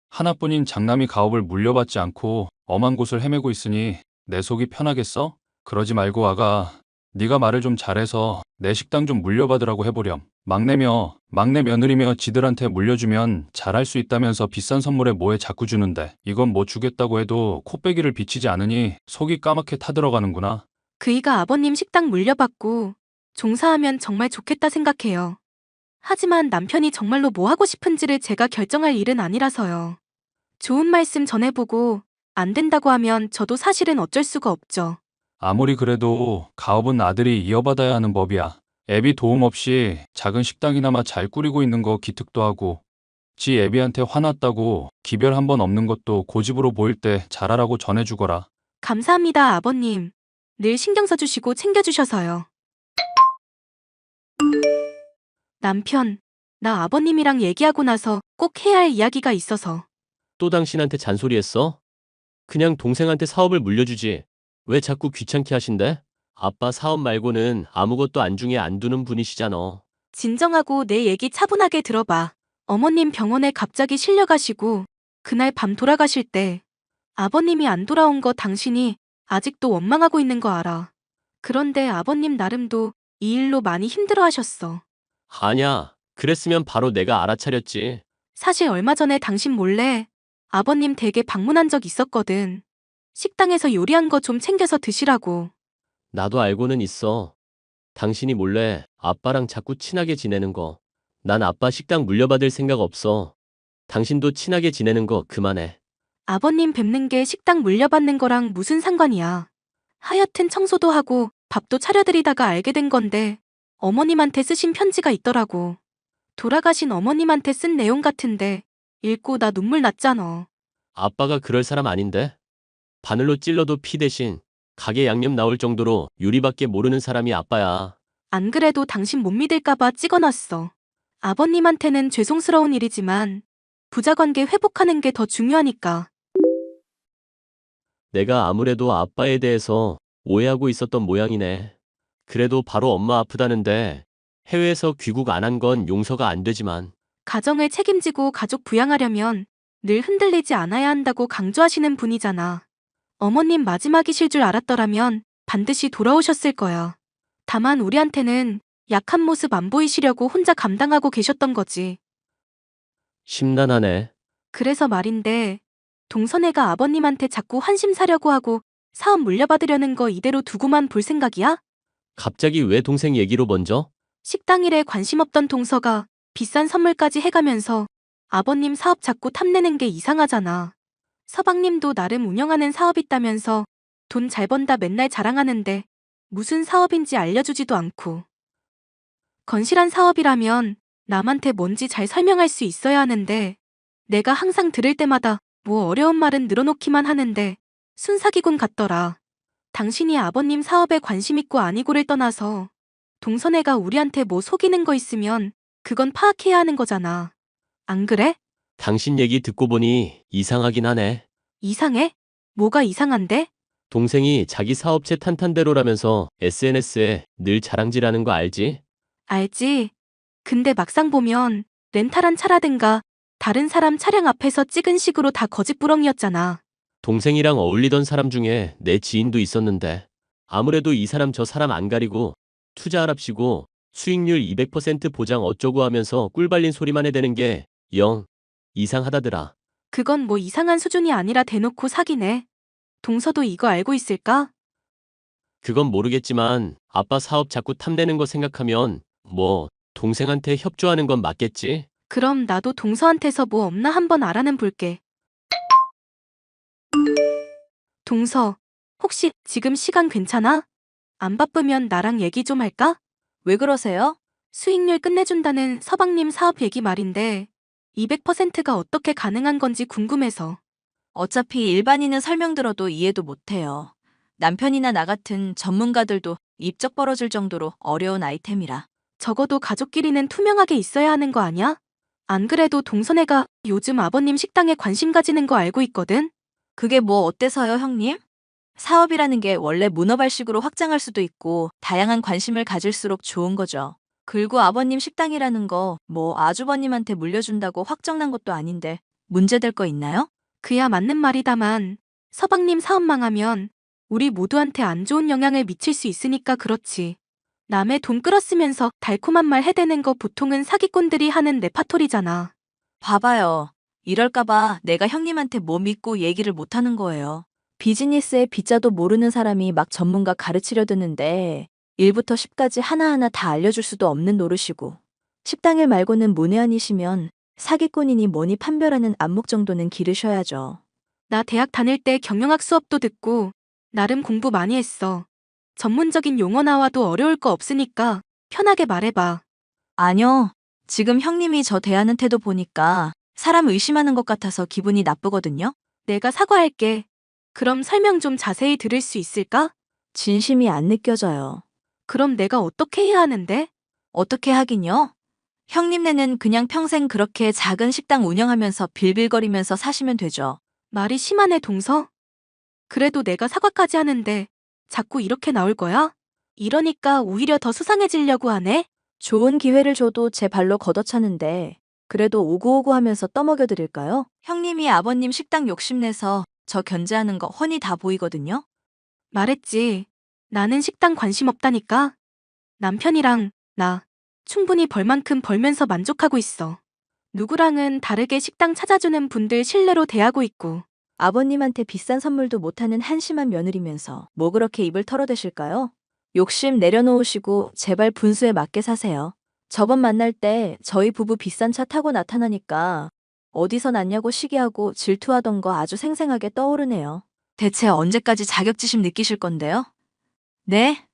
하나뿐인 장남이 가업을 물려받지 않고 엄한 곳을 헤매고 있으니 내 속이 편하겠어? 그러지 말고 아가, 네가 말을 좀 잘해서 내 식당 좀 물려받으라고 해보렴. 막내며 막내 며느리며 지들한테 물려주면 잘할 수 있다면서 비싼 선물에 뭐에 자꾸 주는데 이건 뭐 주겠다고 해도 코빼기를 비치지 않으니 속이 까맣게 타들어가는구나. 그이가 아버님 식당 물려받고 종사하면 정말 좋겠다 생각해요. 하지만 남편이 정말로 뭐 하고 싶은지를 제가 결정할 일은 아니라서요. 좋은 말씀 전해보고 안 된다고 하면 저도 사실은 어쩔 수가 없죠. 아무리 그래도 가업은 아들이 이어받아야 하는 법이야. 애비 도움 없이 작은 식당이나마 잘 꾸리고 있는 거 기특도 하고 지 애비한테 화났다고 기별 한 번 없는 것도 고집으로 보일 때 잘하라고 전해주거라. 감사합니다, 아버님. 늘 신경 써주시고 챙겨주셔서요. 남편, 나 아버님이랑 얘기하고 나서 꼭 해야 할 이야기가 있어서. 또 당신한테 잔소리했어? 그냥 동생한테 사업을 물려주지. 왜 자꾸 귀찮게 하신대? 아빠 사업 말고는 아무것도 안중에 안 두는 분이시잖아. 진정하고 내 얘기 차분하게 들어봐. 어머님 병원에 갑자기 실려가시고 그날 밤 돌아가실 때 아버님이 안 돌아온 거 당신이 아직도 원망하고 있는 거 알아. 그런데 아버님 나름도 이 일로 많이 힘들어 하셨어. 아냐, 그랬으면 바로 내가 알아차렸지. 사실 얼마 전에 당신 몰래 아버님 댁에 방문한 적 있었거든. 식당에서 요리한 거 좀 챙겨서 드시라고. 나도 알고는 있어. 당신이 몰래 아빠랑 자꾸 친하게 지내는 거. 난 아빠 식당 물려받을 생각 없어. 당신도 친하게 지내는 거 그만해. 아버님 뵙는 게 식당 물려받는 거랑 무슨 상관이야. 하여튼 청소도 하고 밥도 차려드리다가 알게 된 건데 어머님한테 쓰신 편지가 있더라고. 돌아가신 어머님한테 쓴 내용 같은데 읽고 나 눈물 났잖아. 아빠가 그럴 사람 아닌데? 바늘로 찔러도 피 대신 가게 양념 나올 정도로 요리밖에 모르는 사람이 아빠야. 안 그래도 당신 못 믿을까봐 찍어놨어. 아버님한테는 죄송스러운 일이지만 부자관계 회복하는 게 더 중요하니까. 내가 아무래도 아빠에 대해서 오해하고 있었던 모양이네. 그래도 바로 엄마 아프다는데 해외에서 귀국 안 한 건 용서가 안 되지만 가정을 책임지고 가족 부양하려면 늘 흔들리지 않아야 한다고 강조하시는 분이잖아. 어머님 마지막이실 줄 알았더라면 반드시 돌아오셨을 거야. 다만 우리한테는 약한 모습 안 보이시려고 혼자 감당하고 계셨던 거지. 심란하네. 그래서 말인데, 동선애가 아버님한테 자꾸 환심 사려고 하고 사업 물려받으려는 거 이대로 두고만 볼 생각이야? 갑자기 왜 동생 얘기로 먼저? 식당 일에 관심 없던 동서가 비싼 선물까지 해가면서 아버님 사업 자꾸 탐내는 게 이상하잖아. 서방님도 나름 운영하는 사업 있다면서 돈 잘 번다 맨날 자랑하는데 무슨 사업인지 알려주지도 않고. 건실한 사업이라면 남한테 뭔지 잘 설명할 수 있어야 하는데 내가 항상 들을 때마다 뭐 어려운 말은 늘어놓기만 하는데 순사기군 같더라. 당신이 아버님 사업에 관심 있고 아니고를 떠나서 동선애가 우리한테 뭐 속이는 거 있으면 그건 파악해야 하는 거잖아. 안 그래? 당신 얘기 듣고 보니 이상하긴 하네. 이상해? 뭐가 이상한데? 동생이 자기 사업체 탄탄대로라면서 SNS에 늘 자랑질하는 거 알지? 알지. 근데 막상 보면 렌탈한 차라든가 다른 사람 차량 앞에서 찍은 식으로 다 거짓부렁이었잖아. 동생이랑 어울리던 사람 중에 내 지인도 있었는데 아무래도 이 사람 저 사람 안 가리고 투자하랍시고 수익률 200% 보장 어쩌고 하면서 꿀 발린 소리만 해대는 게 영 이상하다더라. 그건 뭐 이상한 수준이 아니라 대놓고 사기네. 동서도 이거 알고 있을까? 그건 모르겠지만 아빠 사업 자꾸 탐내는 거 생각하면 뭐 동생한테 협조하는 건 맞겠지? 그럼 나도 동서한테서 뭐 없나 한번 알아는 볼게. 동서, 혹시 지금 시간 괜찮아? 안 바쁘면 나랑 얘기 좀 할까? 왜 그러세요? 수익률 끝내준다는 서방님 사업 얘기 말인데 200%가 어떻게 가능한 건지 궁금해서. 어차피 일반인은 설명 들어도 이해도 못해요. 남편이나 나 같은 전문가들도 입적 벌어질 정도로 어려운 아이템이라. 적어도 가족끼리는 투명하게 있어야 하는 거 아니야? 안 그래도 동선애가 요즘 아버님 식당에 관심 가지는 거 알고 있거든? 그게 뭐 어때서요, 형님? 사업이라는 게 원래 문어발식으로 확장할 수도 있고 다양한 관심을 가질수록 좋은 거죠. 그리고 아버님 식당이라는 거 뭐 아주버님한테 물려준다고 확정난 것도 아닌데 문제될 거 있나요? 그야 맞는 말이다만 서방님 사업 망하면 우리 모두한테 안 좋은 영향을 미칠 수 있으니까 그렇지. 남의 돈 끌었으면서 달콤한 말 해대는 거 보통은 사기꾼들이 하는 레파토리잖아. 봐봐요. 이럴까봐 내가 형님한테 뭐 믿고 얘기를 못하는 거예요. 비즈니스의 비자도 모르는 사람이 막 전문가 가르치려 드는데 1부터 10까지 하나하나 다 알려줄 수도 없는 노릇이고 식당일 말고는 문외한이시면 사기꾼이니 뭐니 판별하는 안목 정도는 기르셔야죠. 나 대학 다닐 때 경영학 수업도 듣고 나름 공부 많이 했어. 전문적인 용어 나와도 어려울 거 없으니까 편하게 말해봐. 아니요. 지금 형님이 저 대하는 태도 보니까 사람 의심하는 것 같아서 기분이 나쁘거든요. 내가 사과할게. 그럼 설명 좀 자세히 들을 수 있을까? 진심이 안 느껴져요. 그럼 내가 어떻게 해야 하는데? 어떻게 하긴요? 형님네는 그냥 평생 그렇게 작은 식당 운영하면서 빌빌거리면서 사시면 되죠. 말이 심하네, 동서. 그래도 내가 사과까지 하는데 자꾸 이렇게 나올 거야? 이러니까 오히려 더 수상해지려고 하네? 좋은 기회를 줘도 제 발로 걷어차는데 그래도 오구오구 하면서 떠먹여 드릴까요? 형님이 아버님 식당 욕심내서 저 견제하는 거 훤히 다 보이거든요. 말했지. 나는 식당 관심 없다니까. 남편이랑 나 충분히 벌 만큼 벌면서 만족하고 있어. 누구랑은 다르게 식당 찾아주는 분들 신뢰로 대하고 있고. 아버님한테 비싼 선물도 못하는 한심한 며느리면서 뭐 그렇게 입을 털어대실까요? 욕심 내려놓으시고 제발 분수에 맞게 사세요. 저번 만날 때 저희 부부 비싼 차 타고 나타나니까 어디서 났냐고 시기하고 질투하던 거 아주 생생하게 떠오르네요. 대체 언제까지 자격지심 느끼실 건데요? 네?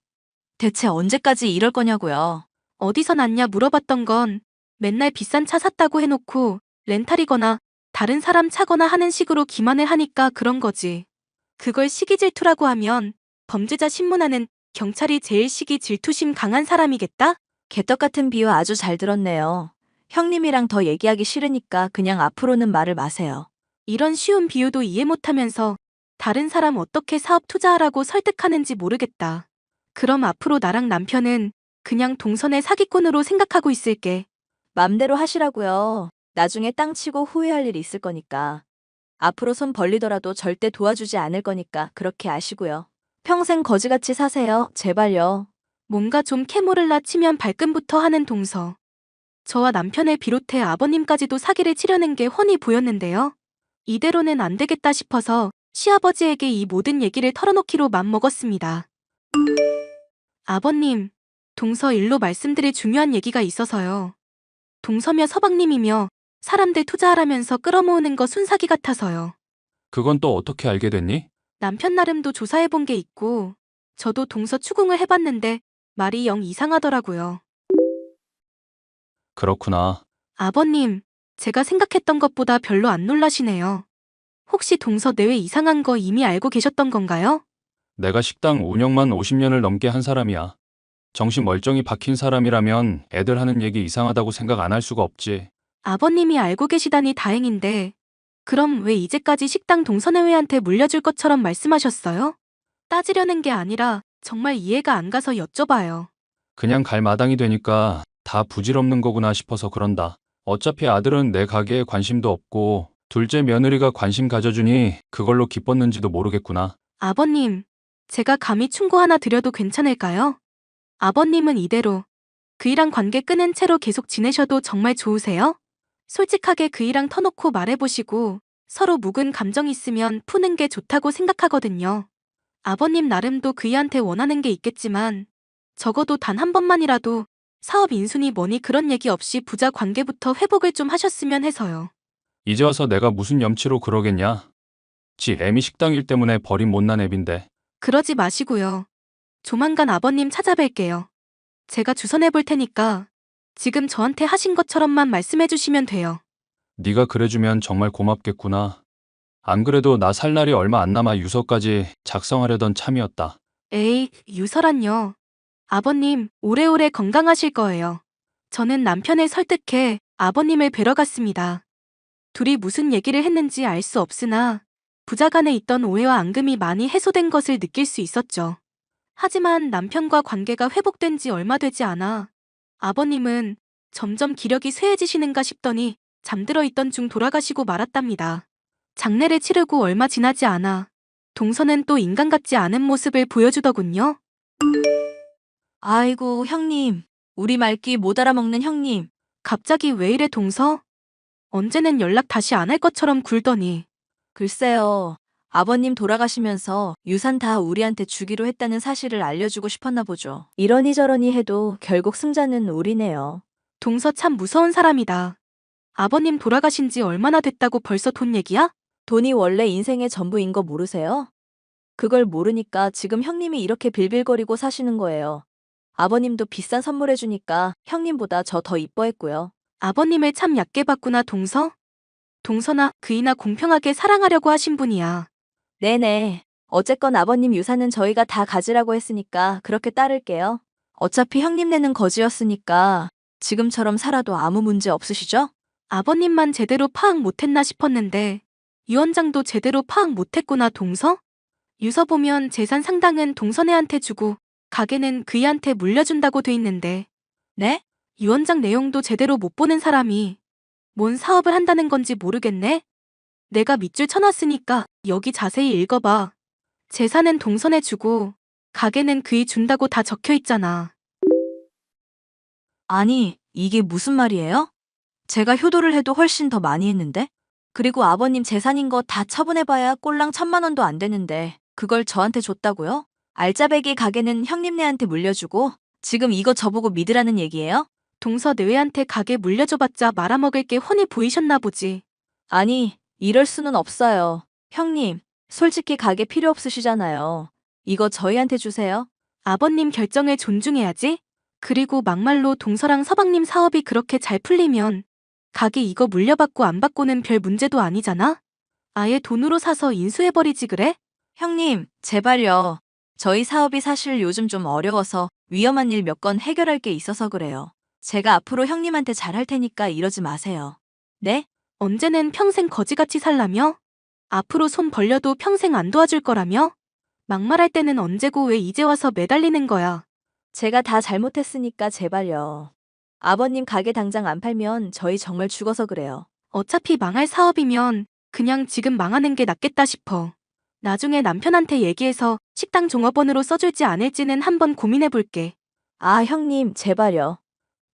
대체 언제까지 이럴 거냐고요? 어디서 났냐 물어봤던 건 맨날 비싼 차 샀다고 해놓고 렌탈이거나 다른 사람 차거나 하는 식으로 기만을 하니까 그런 거지. 그걸 시기 질투라고 하면 범죄자 신문하는 경찰이 제일 시기 질투심 강한 사람이겠다? 개떡 같은 비유 아주 잘 들었네요. 형님이랑 더 얘기하기 싫으니까 그냥 앞으로는 말을 마세요. 이런 쉬운 비유도 이해 못하면서 다른 사람 어떻게 사업 투자하라고 설득하는지 모르겠다. 그럼 앞으로 나랑 남편은 그냥 동선의 사기꾼으로 생각하고 있을게. 맘대로 하시라고요. 나중에 땅 치고 후회할 일 있을 거니까. 앞으로 손 벌리더라도 절대 도와주지 않을 거니까 그렇게 아시고요. 평생 거지같이 사세요. 제발요. 뭔가 좀 캐모를라 치면 발끈부터 하는 동서. 저와 남편을 비롯해 아버님까지도 사기를 치려는 게 훤히 보였는데요. 이대로는 안 되겠다 싶어서 시아버지에게 이 모든 얘기를 털어놓기로 맘먹었습니다. 아버님, 동서 일로 말씀드릴 중요한 얘기가 있어서요. 동서며 서방님이며 사람들 투자하라면서 끌어모으는 거 순사기 같아서요. 그건 또 어떻게 알게 됐니? 남편 나름도 조사해본 게 있고 저도 동서 추궁을 해봤는데 말이 영 이상하더라고요. 그렇구나. 아버님, 제가 생각했던 것보다 별로 안 놀라시네요. 혹시 동서 내외 이상한 거 이미 알고 계셨던 건가요? 내가 식당 운영만 50년을 넘게 한 사람이야. 정신 멀쩡히 박힌 사람이라면 애들 하는 얘기 이상하다고 생각 안 할 수가 없지. 아버님이 알고 계시다니 다행인데 그럼 왜 이제까지 식당 동서내외한테 물려줄 것처럼 말씀하셨어요? 따지려는 게 아니라 정말 이해가 안 가서 여쭤봐요. 그냥 갈 마당이 되니까 다 부질없는 거구나 싶어서 그런다. 어차피 아들은 내 가게에 관심도 없고 둘째 며느리가 관심 가져주니 그걸로 기뻤는지도 모르겠구나. 아버님, 제가 감히 충고 하나 드려도 괜찮을까요? 아버님은 이대로 그이랑 관계 끊은 채로 계속 지내셔도 정말 좋으세요? 솔직하게 그이랑 터놓고 말해보시고 서로 묵은 감정 있으면 푸는 게 좋다고 생각하거든요. 아버님 나름도 그이한테 원하는 게 있겠지만 적어도 단 한 번만이라도 사업 인순이 뭐니 그런 얘기 없이 부자 관계부터 회복을 좀 하셨으면 해서요. 이제 와서 내가 무슨 염치로 그러겠냐? 지 애미 식당 일 때문에 버린 못난 애빈데. 그러지 마시고요. 조만간 아버님 찾아뵐게요. 제가 주선해 볼 테니까 지금 저한테 하신 것처럼만 말씀해 주시면 돼요. 네가 그래주면 정말 고맙겠구나. 안 그래도 나 살 날이 얼마 안 남아 유서까지 작성하려던 참이었다. 에이, 유서란요. 아버님, 오래오래 건강하실 거예요. 저는 남편을 설득해 아버님을 뵈러 갔습니다. 둘이 무슨 얘기를 했는지 알 수 없으나 부자간에 있던 오해와 앙금이 많이 해소된 것을 느낄 수 있었죠. 하지만 남편과 관계가 회복된 지 얼마 되지 않아 아버님은 점점 기력이 쇠해지시는가 싶더니 잠들어 있던 중 돌아가시고 말았답니다. 장례를 치르고 얼마 지나지 않아 동서는 또 인간 같지 않은 모습을 보여주더군요. 아이고, 형님. 우리 말귀 못 알아먹는 형님. 갑자기 왜 이래 동서? 언제는 연락 다시 안 할 것처럼 굴더니. 글쎄요. 아버님 돌아가시면서 유산 다 우리한테 주기로 했다는 사실을 알려주고 싶었나 보죠. 이러니 저러니 해도 결국 승자는 우리네요. 동서 참 무서운 사람이다. 아버님 돌아가신 지 얼마나 됐다고 벌써 돈 얘기야? 돈이 원래 인생의 전부인 거 모르세요? 그걸 모르니까 지금 형님이 이렇게 빌빌거리고 사시는 거예요. 아버님도 비싼 선물해주니까 형님보다 저 더 이뻐했고요. 아버님을 참 얕게 봤구나 동서? 동서나 그이나 공평하게 사랑하려고 하신 분이야. 네네. 어쨌건 아버님 유산은 저희가 다 가지라고 했으니까 그렇게 따를게요. 어차피 형님네는 거지였으니까 지금처럼 살아도 아무 문제 없으시죠? 아버님만 제대로 파악 못했나 싶었는데 유원장도 제대로 파악 못했구나 동서? 유서 보면 재산 상당은 동서네한테 주고 가게는 그이한테 물려준다고 돼 있는데 네? 유원장 내용도 제대로 못 보는 사람이 뭔 사업을 한다는 건지 모르겠네? 내가 밑줄 쳐놨으니까 여기 자세히 읽어봐. 재산은 동선에 주고 가게는 그이 준다고 다 적혀 있잖아. 아니, 이게 무슨 말이에요? 제가 효도를 해도 훨씬 더 많이 했는데? 그리고 아버님 재산인 거 다 처분해봐야 꼴랑 1,000만 원도 안 되는데 그걸 저한테 줬다고요? 알짜배기 가게는 형님네한테 물려주고 지금 이거 저보고 믿으라는 얘기예요? 동서 내외한테 가게 물려줘봤자 말아먹을 게 훤히 보이셨나 보지. 아니, 이럴 수는 없어요. 형님, 솔직히 가게 필요 없으시잖아요. 이거 저희한테 주세요. 아버님 결정을 존중해야지. 그리고 막말로 동서랑 서방님 사업이 그렇게 잘 풀리면 가게 이거 물려받고 안 받고는 별 문제도 아니잖아? 아예 돈으로 사서 인수해버리지 그래? 형님, 제발요. 저희 사업이 사실 요즘 좀 어려워서 위험한 일 몇 건 해결할 게 있어서 그래요. 제가 앞으로 형님한테 잘할 테니까 이러지 마세요. 네? 언제는 평생 거지같이 살라며? 앞으로 손 벌려도 평생 안 도와줄 거라며? 막말할 때는 언제고 왜 이제 와서 매달리는 거야? 제가 다 잘못했으니까 제발요. 아버님 가게 당장 안 팔면 저희 정말 죽어서 그래요. 어차피 망할 사업이면 그냥 지금 망하는 게 낫겠다 싶어. 나중에 남편한테 얘기해서 식당 종업원으로 써줄지 아닐지는 한번 고민해 볼게. 아, 형님, 제발요.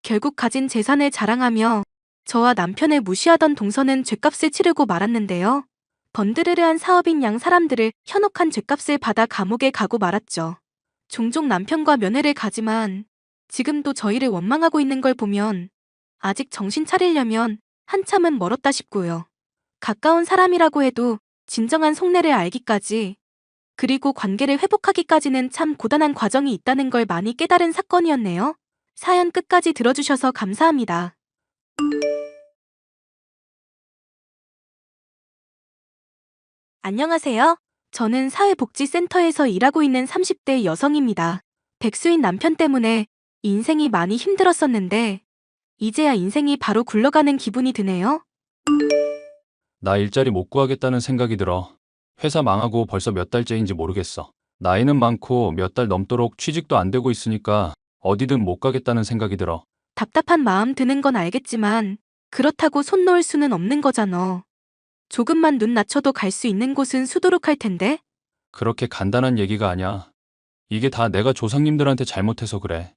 결국 가진 재산을 자랑하며 저와 남편을 무시하던 동서는 죗값을 치르고 말았는데요. 번드르르한 사업인 양 사람들을 현혹한 죗값을 받아 감옥에 가고 말았죠. 종종 남편과 면회를 가지만 지금도 저희를 원망하고 있는 걸 보면 아직 정신 차리려면 한참은 멀었다 싶고요. 가까운 사람이라고 해도 진정한 속내를 알기까지 그리고 관계를 회복하기까지는 참 고단한 과정이 있다는 걸 많이 깨달은 사건이었네요. 사연 끝까지 들어주셔서 감사합니다. 안녕하세요. 저는 사회복지센터에서 일하고 있는 30대 여성입니다. 백수인 남편 때문에 인생이 많이 힘들었었는데 이제야 인생이 바로 굴러가는 기분이 드네요. 나 일자리 못 구하겠다는 생각이 들어. 회사 망하고 벌써 몇 달째인지 모르겠어. 나이는 많고 몇 달 넘도록 취직도 안 되고 있으니까 어디든 못 가겠다는 생각이 들어. 답답한 마음 드는 건 알겠지만 그렇다고 손 놓을 수는 없는 거잖아. 조금만 눈 낮춰도 갈 수 있는 곳은 수두룩할 텐데. 그렇게 간단한 얘기가 아니야. 이게 다 내가 조상님들한테 잘못해서 그래.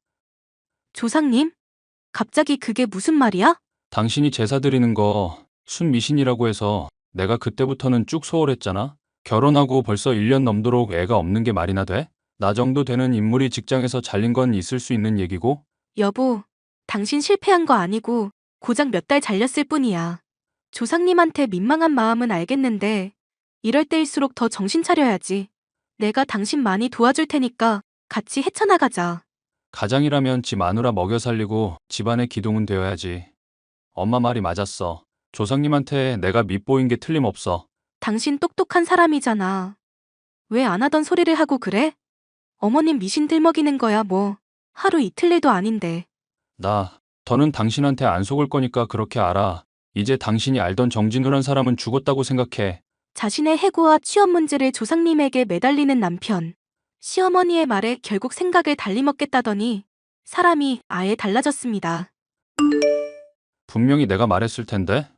조상님? 갑자기 그게 무슨 말이야? 당신이 제사 드리는 거 순미신이라고 해서 내가 그때부터는 쭉 소홀했잖아. 결혼하고 벌써 1년 넘도록 애가 없는 게 말이나 돼? 나 정도 되는 인물이 직장에서 잘린 건 있을 수 있는 얘기고. 여보, 당신 실패한 거 아니고 고작 몇 달 잘렸을 뿐이야. 조상님한테 민망한 마음은 알겠는데 이럴 때일수록 더 정신 차려야지. 내가 당신 많이 도와줄 테니까 같이 헤쳐나가자. 가장이라면 지 마누라 먹여 살리고 집안의 기둥은 되어야지. 엄마 말이 맞았어. 조상님한테 내가 밉보인 게 틀림없어. 당신 똑똑한 사람이잖아. 왜 안 하던 소리를 하고 그래? 어머님 미신 들먹이는 거야 뭐. 하루 이틀 내도 아닌데. 더는 당신한테 안 속을 거니까 그렇게 알아. 이제 당신이 알던 정진우란 사람은 죽었다고 생각해. 자신의 해고와 취업 문제를 조상님에게 매달리는 남편. 시어머니의 말에 결국 생각을 달리 먹겠다더니 사람이 아예 달라졌습니다. 분명히 내가 말했을 텐데.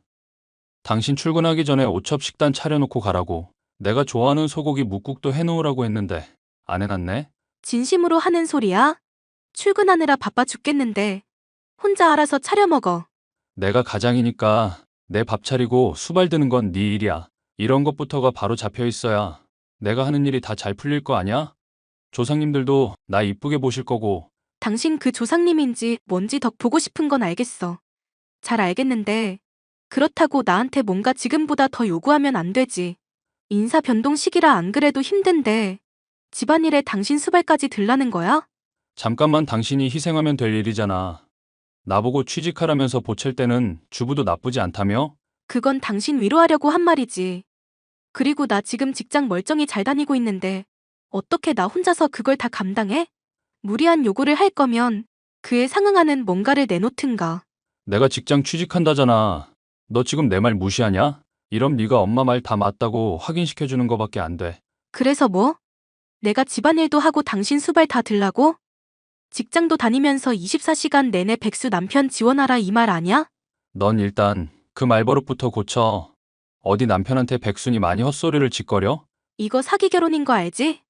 당신 출근하기 전에 오첩 식단 차려놓고 가라고. 내가 좋아하는 소고기 묵국도 해놓으라고 했는데 안 해놨네? 진심으로 하는 소리야? 출근하느라 바빠 죽겠는데 혼자 알아서 차려 먹어. 내가 가장이니까 내 밥 차리고 수발 드는 건 네 일이야. 이런 것부터가 바로 잡혀 있어야 내가 하는 일이 다 잘 풀릴 거 아니야? 조상님들도 나 이쁘게 보실 거고. 당신 그 조상님인지 뭔지 더 보고 싶은 건 알겠어. 잘 알겠는데 그렇다고 나한테 뭔가 지금보다 더 요구하면 안 되지. 인사 변동 시기라 안 그래도 힘든데 집안일에 당신 수발까지 들라는 거야? 잠깐만 당신이 희생하면 될 일이잖아. 나보고 취직하라면서 보챌 때는 주부도 나쁘지 않다며? 그건 당신 위로하려고 한 말이지. 그리고 나 지금 직장 멀쩡히 잘 다니고 있는데 어떻게 나 혼자서 그걸 다 감당해? 무리한 요구를 할 거면 그에 상응하는 뭔가를 내놓든가. 내가 직장 취직한다잖아. 너 지금 내 말 무시하냐? 이럼 네가 엄마 말 다 맞다고 확인시켜주는 거밖에 안 돼. 그래서 뭐? 내가 집안일도 하고 당신 수발 다 들라고? 직장도 다니면서 24시간 내내 백수 남편 지원하라 이 말 아냐? 넌 일단 그 말버릇부터 고쳐. 어디 남편한테 백순이 많이 헛소리를 짓거려? 이거 사기 결혼인 거 알지?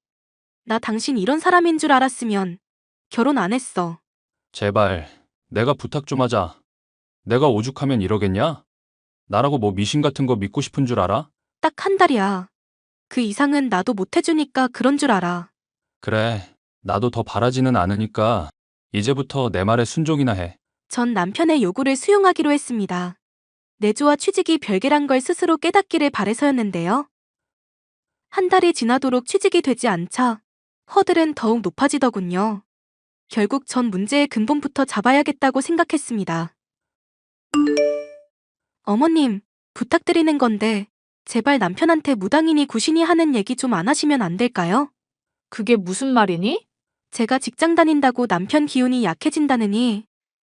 나 당신 이런 사람인 줄 알았으면 결혼 안 했어. 제발 내가 부탁 좀 하자. 내가 오죽하면 이러겠냐? 나라고 뭐 미신 같은 거 믿고 싶은 줄 알아? 딱 한 달이야. 그 이상은 나도 못 해주니까 그런 줄 알아. 그래, 나도 더 바라지는 않으니까 이제부터 내 말에 순종이나 해. 전 남편의 요구를 수용하기로 했습니다. 내조와 취직이 별개란 걸 스스로 깨닫기를 바래서였는데요. 한 달이 지나도록 취직이 되지 않자 허들은 더욱 높아지더군요. 결국 전 문제의 근본부터 잡아야겠다고 생각했습니다. 어머님, 부탁드리는 건데 제발 남편한테 무당이니 구신이 하는 얘기 좀 안 하시면 안 될까요? 그게 무슨 말이니? 제가 직장 다닌다고 남편 기운이 약해진다느니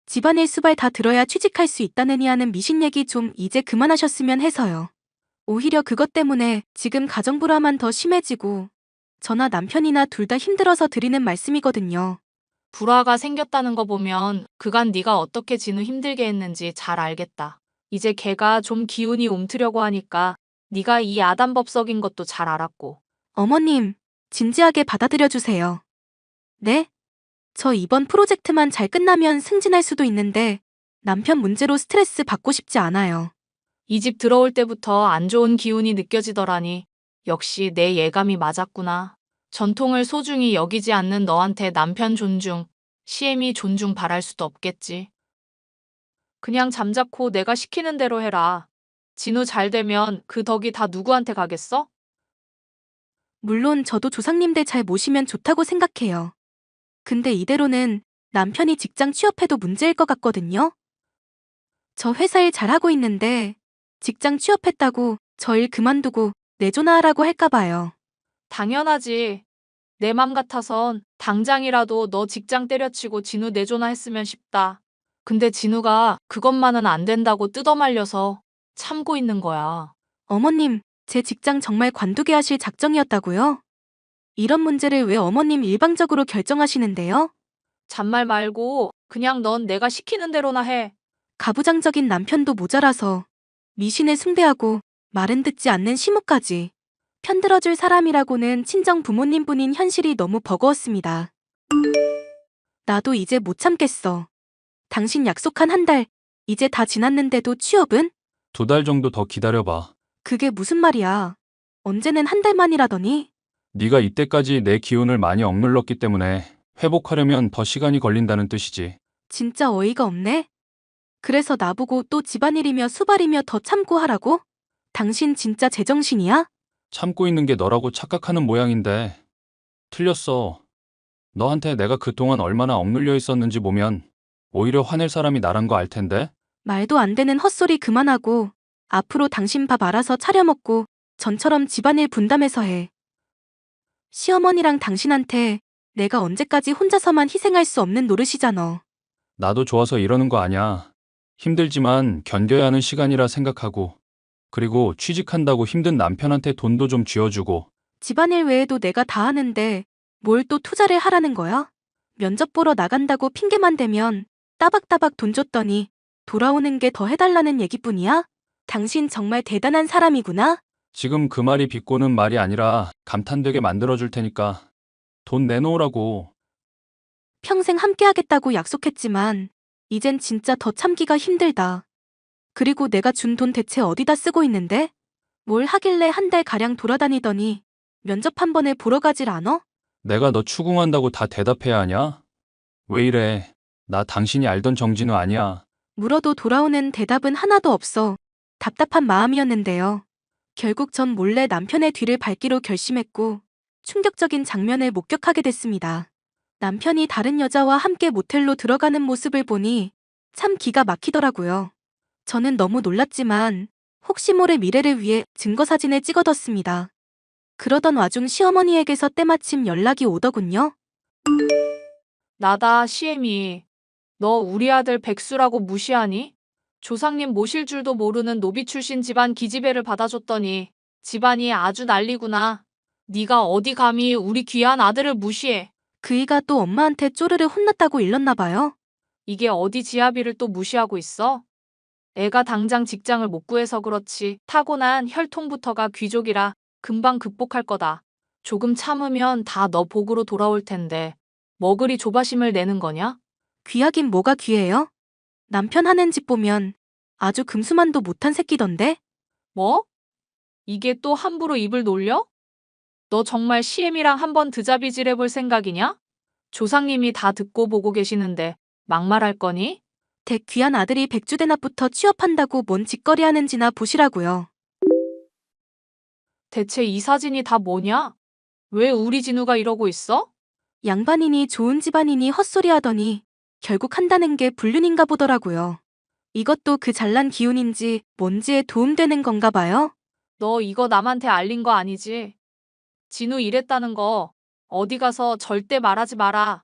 집안일 수발 다 들어야 취직할 수 있다느니 하는 미신 얘기 좀 이제 그만하셨으면 해서요. 오히려 그것 때문에 지금 가정불화만 더 심해지고 저나 남편이나 둘 다 힘들어서 드리는 말씀이거든요. 불화가 생겼다는 거 보면 그간 네가 어떻게 진우 힘들게 했는지 잘 알겠다. 이제 걔가 좀 기운이 움트려고 하니까 네가 이 야단법석인 것도 잘 알았고. 어머님, 진지하게 받아들여 주세요. 네? 저 이번 프로젝트만 잘 끝나면 승진할 수도 있는데 남편 문제로 스트레스 받고 싶지 않아요. 이 집 들어올 때부터 안 좋은 기운이 느껴지더라니. 역시 내 예감이 맞았구나. 전통을 소중히 여기지 않는 너한테 남편 존중, 시애미 존중 바랄 수도 없겠지. 그냥 잠자코 내가 시키는 대로 해라. 진우 잘 되면 그 덕이 다 누구한테 가겠어? 물론 저도 조상님들 잘 모시면 좋다고 생각해요. 근데 이대로는 남편이 직장 취업해도 문제일 것 같거든요. 저 회사 일 잘하고 있는데 직장 취업했다고 저 일 그만두고 내조나하라고 할까 봐요. 당연하지. 내 맘 같아선 당장이라도 너 직장 때려치고 진우 내조나 했으면 싶다. 근데 진우가 그것만은 안 된다고 뜯어말려서 참고 있는 거야. 어머님, 제 직장 정말 관두게 하실 작정이었다고요? 이런 문제를 왜 어머님 일방적으로 결정하시는데요? 잔말 말고 그냥 넌 내가 시키는 대로나 해. 가부장적인 남편도 모자라서 미신을 숭배하고 말은 듣지 않는 시무까지 편들어줄 사람이라고는 친정 부모님뿐인 현실이 너무 버거웠습니다. 나도 이제 못 참겠어. 당신 약속한 한 달, 이제 다 지났는데도 취업은? 2달 정도 더 기다려봐. 그게 무슨 말이야. 언제는 한 달만이라더니? 네가 이때까지 내 기운을 많이 억눌렀기 때문에 회복하려면 더 시간이 걸린다는 뜻이지. 진짜 어이가 없네. 그래서 나보고 또 집안일이며 수발이며 더 참고 하라고? 당신 진짜 제정신이야? 참고 있는 게 너라고 착각하는 모양인데 틀렸어. 너한테 내가 그동안 얼마나 억눌려 있었는지 보면 오히려 화낼 사람이 나란 거 알 텐데. 말도 안 되는 헛소리 그만하고 앞으로 당신 밥 알아서 차려 먹고 전처럼 집안일 분담해서 해. 시어머니랑 당신한테 내가 언제까지 혼자서만 희생할 수 없는 노릇이잖아. 나도 좋아서 이러는 거 아냐. 힘들지만 견뎌야 하는 시간이라 생각하고, 그리고 취직한다고 힘든 남편한테 돈도 좀 쥐어주고. 집안일 외에도 내가 다 하는데 뭘 또 투자를 하라는 거야? 면접 보러 나간다고 핑계만 대면 따박따박 돈 줬더니 돌아오는 게 더 해달라는 얘기뿐이야? 당신 정말 대단한 사람이구나. 지금 그 말이 비꼬는 말이 아니라 감탄되게 만들어줄 테니까 돈 내놓으라고. 평생 함께하겠다고 약속했지만 이젠 진짜 더 참기가 힘들다. 그리고 내가 준 돈 대체 어디다 쓰고 있는데? 뭘 하길래 한 달 가량 돌아다니더니 면접 한 번에 보러 가질 않아? 내가 너 추궁한다고 다 대답해야 하냐? 왜 이래? 나 당신이 알던 정진우 아니야. 물어도 돌아오는 대답은 하나도 없어 답답한 마음이었는데요. 결국 전 몰래 남편의 뒤를 밟기로 결심했고 충격적인 장면을 목격하게 됐습니다. 남편이 다른 여자와 함께 모텔로 들어가는 모습을 보니 참 기가 막히더라고요. 저는 너무 놀랐지만 혹시 모를 미래를 위해 증거사진을 찍어뒀습니다. 그러던 와중 시어머니에게서 때마침 연락이 오더군요. 나다, 시애미. 너 우리 아들 백수라고 무시하니? 조상님 모실 줄도 모르는 노비 출신 집안 기집애를 받아줬더니 집안이 아주 난리구나. 네가 어디 감히 우리 귀한 아들을 무시해. 그이가 또 엄마한테 쪼르르 혼났다고 일렀나 봐요. 이게 어디 지아비를 또 무시하고 있어? 애가 당장 직장을 못 구해서 그렇지 타고난 혈통부터가 귀족이라 금방 극복할 거다. 조금 참으면 다 너 복으로 돌아올 텐데 뭐 그리 조바심을 내는 거냐? 귀하긴 뭐가 귀해요? 남편 하는 짓 보면 아주 금수만도 못한 새끼던데? 뭐? 이게 또 함부로 입을 놀려? 너 정말 시엠이랑 한번 드자비질 해볼 생각이냐? 조상님이 다 듣고 보고 계시는데 막말할 거니? 댁 귀한 아들이 백주대낮부터 취업한다고 뭔 짓거리 하는지나 보시라고요. 대체 이 사진이 다 뭐냐? 왜 우리 진우가 이러고 있어? 양반이니 좋은 집안이니 헛소리 하더니 결국 한다는 게 불륜인가 보더라고요. 이것도 그 잘난 기운인지 뭔지에 도움되는 건가 봐요. 너 이거 남한테 알린 거 아니지? 진우 이랬다는 거 어디 가서 절대 말하지 마라.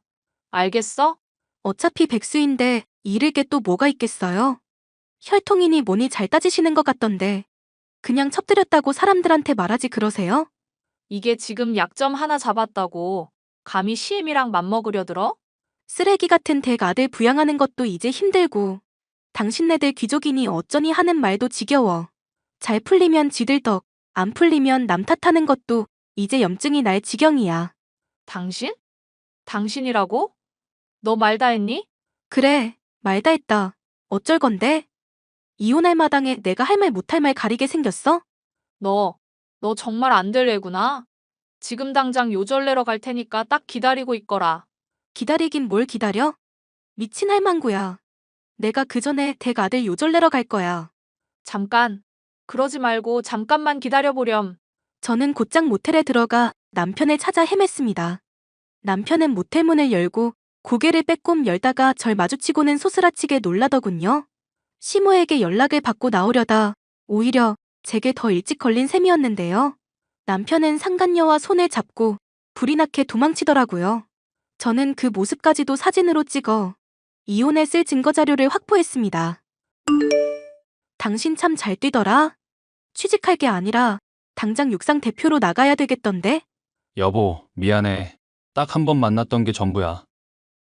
알겠어? 어차피 백수인데 잃을 게 또 뭐가 있겠어요? 혈통이니 뭐니 잘 따지시는 것 같던데. 그냥 첩들였다고 사람들한테 말하지 그러세요? 이게 지금 약점 하나 잡았다고 감히 시엠이랑 맘먹으려 들어? 쓰레기 같은 댁 아들 부양하는 것도 이제 힘들고 당신네들 귀족이니 어쩌니 하는 말도 지겨워. 잘 풀리면 지들 덕, 안 풀리면 남 탓하는 것도 이제 염증이 날 지경이야. 당신? 당신이라고? 너 말 다 했니? 그래, 말다 했다. 어쩔 건데? 이혼할 마당에 내가 할 말 못할 말 가리게 생겼어? 너 정말 안 될 애구나. 지금 당장 요절 내러 갈 테니까 딱 기다리고 있거라. 기다리긴 뭘 기다려? 미친 할망구야. 내가 그 전에 댁 아들 요절 내러 갈 거야. 잠깐. 그러지 말고 잠깐만 기다려보렴. 저는 곧장 모텔에 들어가 남편을 찾아 헤맸습니다. 남편은 모텔 문을 열고 고개를 빼꼼 열다가 절 마주치고는 소스라치게 놀라더군요. 시모에게 연락을 받고 나오려다 오히려 제게 더 일찍 걸린 셈이었는데요. 남편은 상간녀와 손을 잡고 불이 나게 도망치더라고요. 저는 그 모습까지도 사진으로 찍어 이혼에 쓸 증거 자료를 확보했습니다. 당신 참 잘 뛰더라. 취직할 게 아니라 당장 육상 대표로 나가야 되겠던데? 여보, 미안해. 딱 한 번 만났던 게 전부야.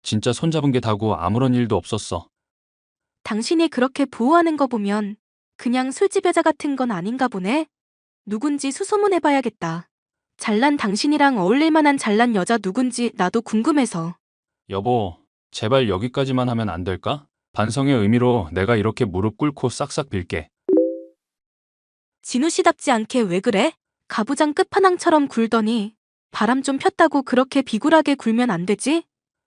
진짜 손잡은 게 다고 아무런 일도 없었어. 당신이 그렇게 보호하는 거 보면 그냥 술집 여자 같은 건 아닌가 보네? 누군지 수소문해봐야겠다. 잘난 당신이랑 어울릴 만한 잘난 여자 누군지 나도 궁금해서. 여보, 제발 여기까지만 하면 안 될까? 반성의 의미로 내가 이렇게 무릎 꿇고 싹싹 빌게. 진우 씨답지 않게 왜 그래? 가부장 끝판왕처럼 굴더니 바람 좀 폈다고 그렇게 비굴하게 굴면 안 되지?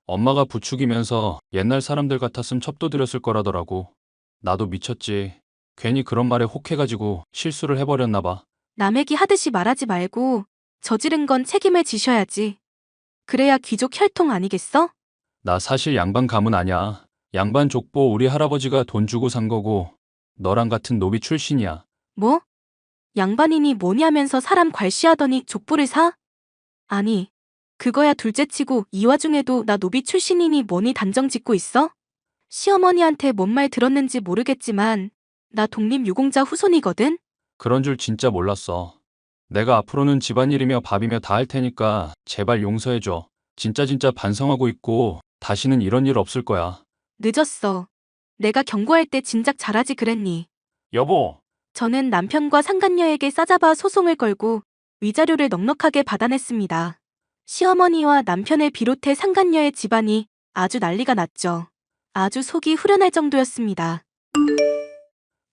엄마가 부추기면서 옛날 사람들 같았음 첩도드렸을 거라더라고. 나도 미쳤지. 괜히 그런 말에 혹해가지고 실수를 해버렸나 봐. 남 얘기 하듯이 말하지 말고 저지른 건 책임을 지셔야지. 그래야 귀족 혈통 아니겠어? 나 사실 양반 가문 아냐. 양반 족보 우리 할아버지가 돈 주고 산 거고 너랑 같은 노비 출신이야. 뭐? 양반이니 뭐니 하면서 사람 괄시하더니 족보를 사? 아니, 그거야 둘째치고 이 와중에도 나 노비 출신이니 뭐니 단정 짓고 있어? 시어머니한테 뭔 말 들었는지 모르겠지만 나 독립유공자 후손이거든? 그런 줄 진짜 몰랐어. 내가 앞으로는 집안일이며 밥이며 다 할 테니까 제발 용서해줘. 진짜 반성하고 있고 다시는 이런 일 없을 거야. 늦었어. 내가 경고할 때 진작 잘하지 그랬니? 여보, 저는 남편과 상간녀에게 싸잡아 소송을 걸고 위자료를 넉넉하게 받아냈습니다. 시어머니와 남편을 비롯해 상간녀의 집안이 아주 난리가 났죠. 아주 속이 후련할 정도였습니다.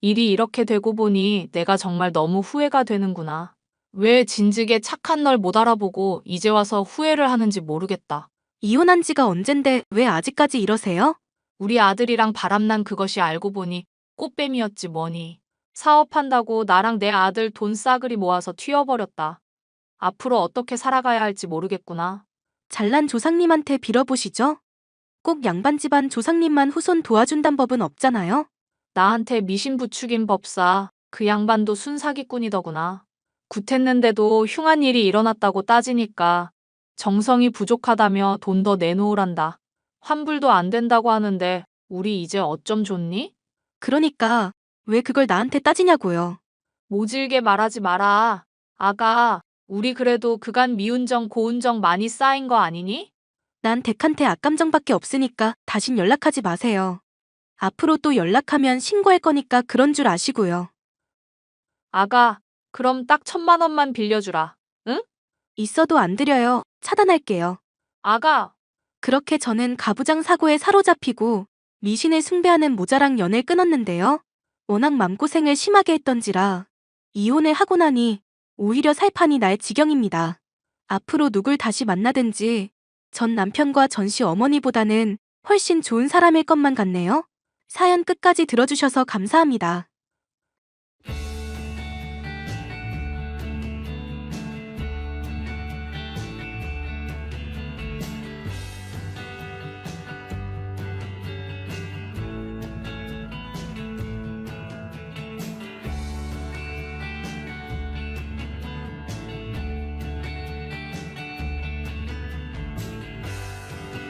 일이 이렇게 되고 보니 내가 정말 너무 후회가 되는구나. 왜 진즉에 착한 널 못 알아보고 이제 와서 후회를 하는지 모르겠다. 이혼한 지가 언젠데 왜 아직까지 이러세요? 우리 아들이랑 바람난 그것이 알고 보니 꽃뱀이었지 뭐니. 사업한다고 나랑 내 아들 돈 싸그리 모아서 튀어버렸다. 앞으로 어떻게 살아가야 할지 모르겠구나. 잘난 조상님한테 빌어보시죠. 꼭 양반 집안 조상님만 후손 도와준단 법은 없잖아요. 나한테 미신 부추긴 법사, 그 양반도 순사기꾼이더구나. 굿했는데도 흉한 일이 일어났다고 따지니까 정성이 부족하다며 돈 더 내놓으란다. 환불도 안 된다고 하는데 우리 이제 어쩜 좋니? 그러니까 왜 그걸 나한테 따지냐고요. 모질게 말하지 마라. 아가, 우리 그래도 그간 미운정 고운정 많이 쌓인 거 아니니? 난 댁한테 악감정밖에 없으니까 다신 연락하지 마세요. 앞으로 또 연락하면 신고할 거니까 그런 줄 아시고요. 아가, 그럼 딱 1,000만 원만 빌려주라. 응? 있어도 안 드려요. 차단할게요. 아가, 그렇게 저는 가부장 사고에 사로잡히고 미신을 숭배하는 모자랑 연을 끊었는데요. 워낙 맘고생을 심하게 했던지라 이혼을 하고 나니 오히려 살판이 날 지경입니다. 앞으로 누굴 다시 만나든지 전 남편과 전시 어머니보다는 훨씬 좋은 사람일 것만 같네요. 사연 끝까지 들어주셔서 감사합니다.